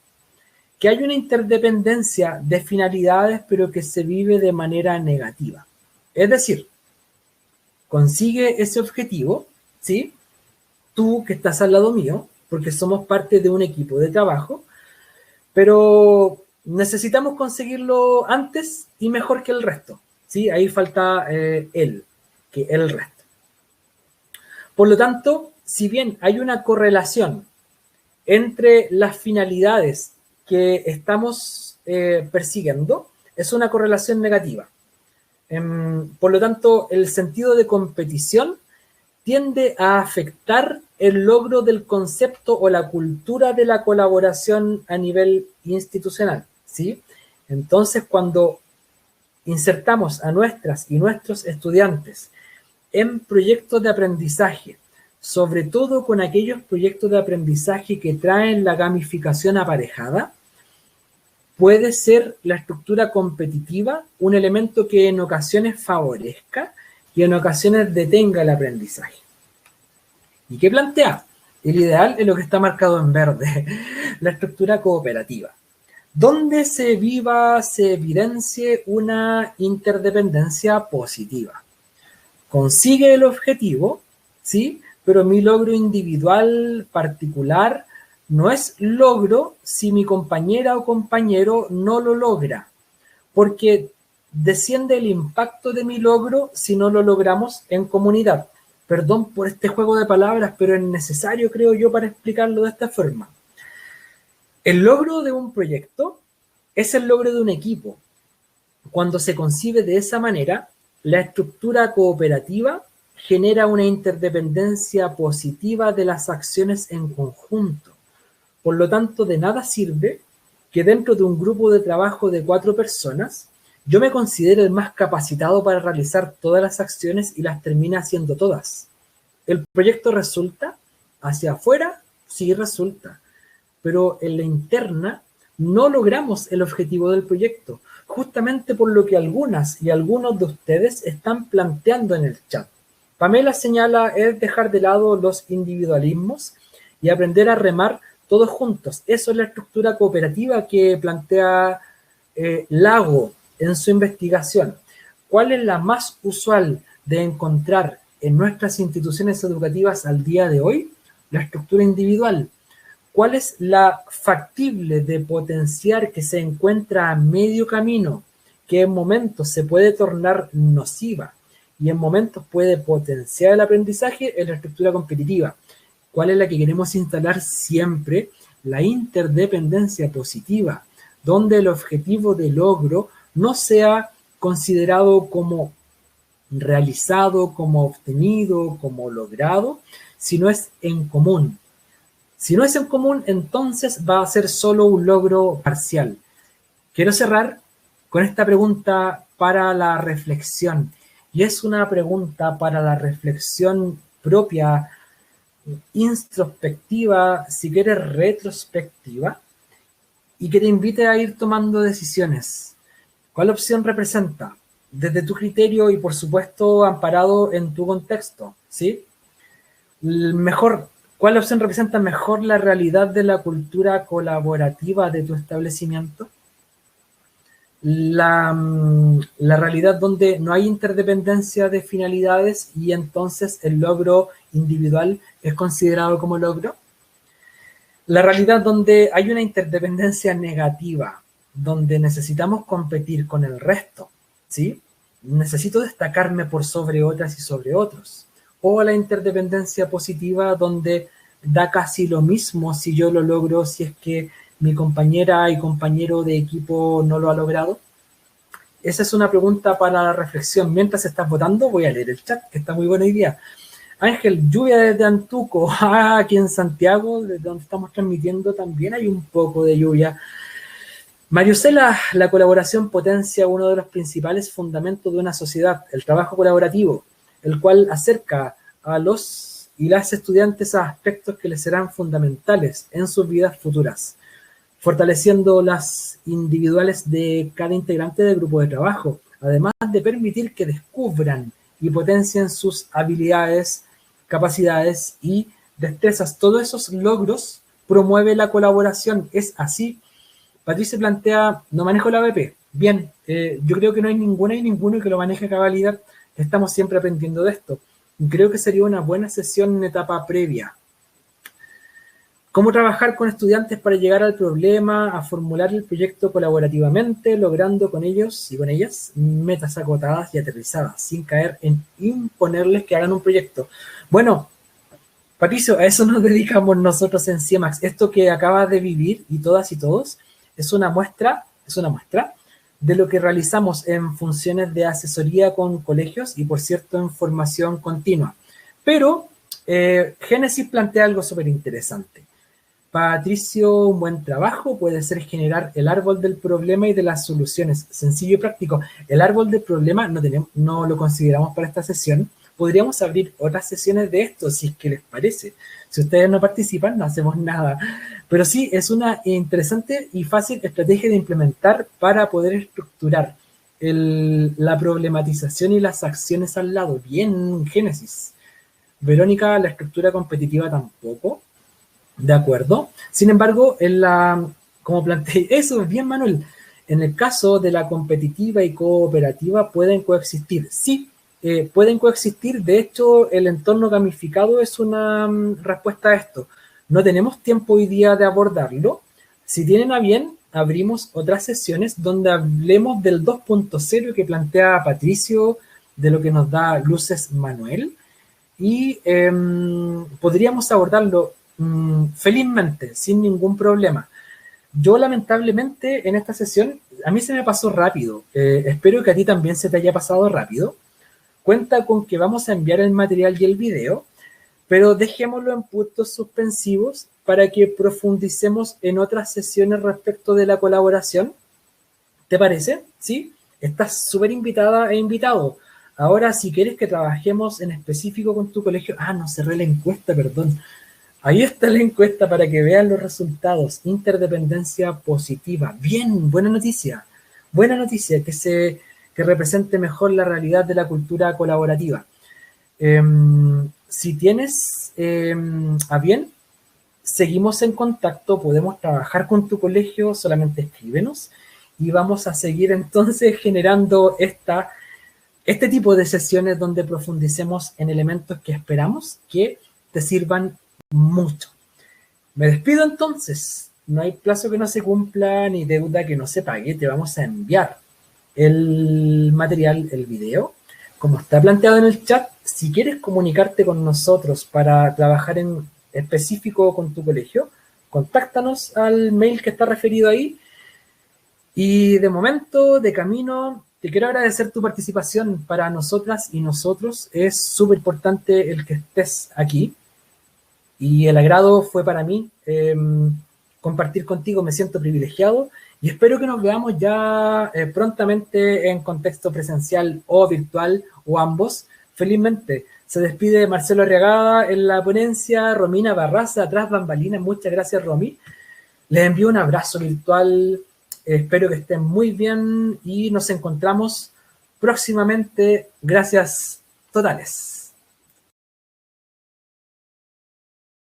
Que hay una interdependencia de finalidades, pero que se vive de manera negativa. Es decir, consigue ese objetivo, ¿sí? Tú que estás al lado mío, porque somos parte de un equipo de trabajo, pero necesitamos conseguirlo antes y mejor que el resto, ¿sí? Ahí falta el resto. Por lo tanto, si bien hay una correlación entre las finalidades que estamos persiguiendo, es una correlación negativa. Por lo tanto, el sentido de competición tiende a afectar el logro del concepto o la cultura de la colaboración a nivel institucional, ¿sí? Entonces, cuando insertamos a nuestras y nuestros estudiantes en proyectos de aprendizaje, sobre todo con aquellos proyectos de aprendizaje que traen la gamificación aparejada, puede ser la estructura competitiva un elemento que en ocasiones favorezca y en ocasiones detenga el aprendizaje. ¿Y qué plantea? El ideal es lo que está marcado en verde, la estructura cooperativa, donde se evidencie una interdependencia positiva. Consigue el objetivo, ¿sí? Pero mi logro individual particular no es logro si mi compañera o compañero no lo logra, porque desciende el impacto de mi logro si no lo logramos en comunidad. Perdón por este juego de palabras, pero es necesario, creo yo, para explicarlo de esta forma. El logro de un proyecto es el logro de un equipo. Cuando se concibe de esa manera, la estructura cooperativa genera una interdependencia positiva de las acciones en conjunto. Por lo tanto, de nada sirve que dentro de un grupo de trabajo de 4 personas, yo me considero el más capacitado para realizar todas las acciones y las termine haciendo todas. ¿El proyecto resulta? Hacia afuera, sí resulta. Pero en la interna no logramos el objetivo del proyecto, justamente por lo que algunas y algunos de ustedes están planteando en el chat. Pamela señala es dejar de lado los individualismos y aprender a remar todos juntos. Eso es la estructura cooperativa que plantea Lago en su investigación. ¿Cuál es la más usual de encontrar en nuestras instituciones educativas al día de hoy? La estructura individual. ¿Cuál es la factible de potenciar que se encuentra a medio camino, que en momentos se puede tornar nociva y en momentos puede potenciar el aprendizaje? En la estructura competitiva? ¿Cuál es la que queremos instalar siempre? La interdependencia positiva, donde el objetivo de logro no sea considerado como realizado, como obtenido, como logrado, sino es en común. Si no es en común, entonces va a ser solo un logro parcial. Quiero cerrar con esta pregunta para la reflexión. Y es una pregunta para la reflexión propia, introspectiva, si quieres retrospectiva, y que te invite a ir tomando decisiones. ¿Cuál opción representa? Desde tu criterio y, por supuesto, amparado en tu contexto, ¿sí? Mejor, ¿cuál opción representa mejor la realidad de la cultura colaborativa de tu establecimiento? La realidad donde no hay interdependencia de finalidades y entonces el logro individual es considerado como logro. La realidad donde hay una interdependencia negativa, donde necesitamos competir con el resto, ¿sí? Necesito destacarme por sobre otras y sobre otros. O la interdependencia positiva, donde da casi lo mismo si yo lo logro, si es que mi compañera y compañero de equipo no lo ha logrado. Esa es una pregunta para la reflexión. Mientras estás votando, voy a leer el chat, que está muy buena hoy día. Ángel, lluvia desde Antuco, aquí en Santiago, desde donde estamos transmitiendo, también hay un poco de lluvia. Mariusela, la colaboración potencia uno de los principales fundamentos de una sociedad, el trabajo colaborativo, el cual acerca a los y las estudiantes a aspectos que les serán fundamentales en sus vidas futuras, fortaleciendo las individuales de cada integrante del grupo de trabajo, además de permitir que descubran y potencien sus habilidades, capacidades y destrezas. Todos esos logros promueve la colaboración. Es así. Patricia plantea, no manejo la ABP. Bien, yo creo que no hay ninguna y ninguno que lo maneje a cabalidad. Estamos siempre aprendiendo de esto. Creo que sería una buena sesión en etapa previa. cómo trabajar con estudiantes para llegar al problema, a formular el proyecto colaborativamente, logrando con ellos y con ellas metas acotadas y aterrizadas, sin caer en imponerles que hagan un proyecto. Bueno, Patricio, a eso nos dedicamos nosotros en CIEMAX. Esto que acabas de vivir, y todas y todos, es una muestra de lo que realizamos en funciones de asesoría con colegios y, por cierto, en formación continua. Pero Génesis plantea algo súper interesante. Patricio, un buen trabajo puede ser generar el árbol del problema y de las soluciones. Sencillo y práctico. El árbol del problema no lo consideramos para esta sesión. Podríamos abrir otras sesiones de esto, si es que les parece. Si ustedes no participan, no hacemos nada. Pero sí, es una interesante y fácil estrategia de implementar para poder estructurar la problematización y las acciones al lado. Bien, Génesis. Verónica, la estructura competitiva tampoco. De acuerdo. Sin embargo, como planteé, eso, bien, Manuel. En el caso de la competitiva y cooperativa pueden coexistir. Sí, pueden coexistir. De hecho, el entorno gamificado es una respuesta a esto. No tenemos tiempo hoy día de abordarlo. Si tienen a bien, abrimos otras sesiones donde hablemos del 2.0 que plantea Patricio, de lo que nos da luces Manuel, y podríamos abordarlo felizmente, sin ningún problema. Yo lamentablemente en esta sesión, a mí se me pasó rápido, espero que a ti también se te haya pasado rápido. Cuenta con que vamos a enviar el material y el video, pero dejémoslo en puntos suspensivos para que profundicemos en otras sesiones respecto de la colaboración. ¿Te parece? ¿Sí? Estás súper invitada e invitado. Ahora, si quieres que trabajemos en específico con tu colegio... no cerré la encuesta, perdón. Ahí está la encuesta para que vean los resultados. Interdependencia positiva. Bien, buena noticia. Buena noticia, que represente mejor la realidad de la cultura colaborativa. Si tienes a bien, seguimos en contacto, podemos trabajar con tu colegio, solamente escríbenos y vamos a seguir entonces generando este tipo de sesiones donde profundicemos en elementos que esperamos que te sirvan mucho. Me despido entonces. No hay plazo que no se cumpla ni deuda que no se pague. Te vamos a enviar el material, el video, como está planteado en el chat. Si quieres comunicarte con nosotros para trabajar en específico con tu colegio, contáctanos al mail que está referido ahí. Y de momento, de camino, te quiero agradecer tu participación. Para nosotras y nosotros es súper importante el que estés aquí. Y el agrado fue para mí compartir contigo. Me siento privilegiado y espero que nos veamos ya prontamente en contexto presencial o virtual o ambos. Felizmente se despide Marcelo Arriagada en la ponencia, Romina Barraza, atrás bambalinas. Muchas gracias, Romy. Les envío un abrazo virtual. Espero que estén muy bien y nos encontramos próximamente. Gracias totales.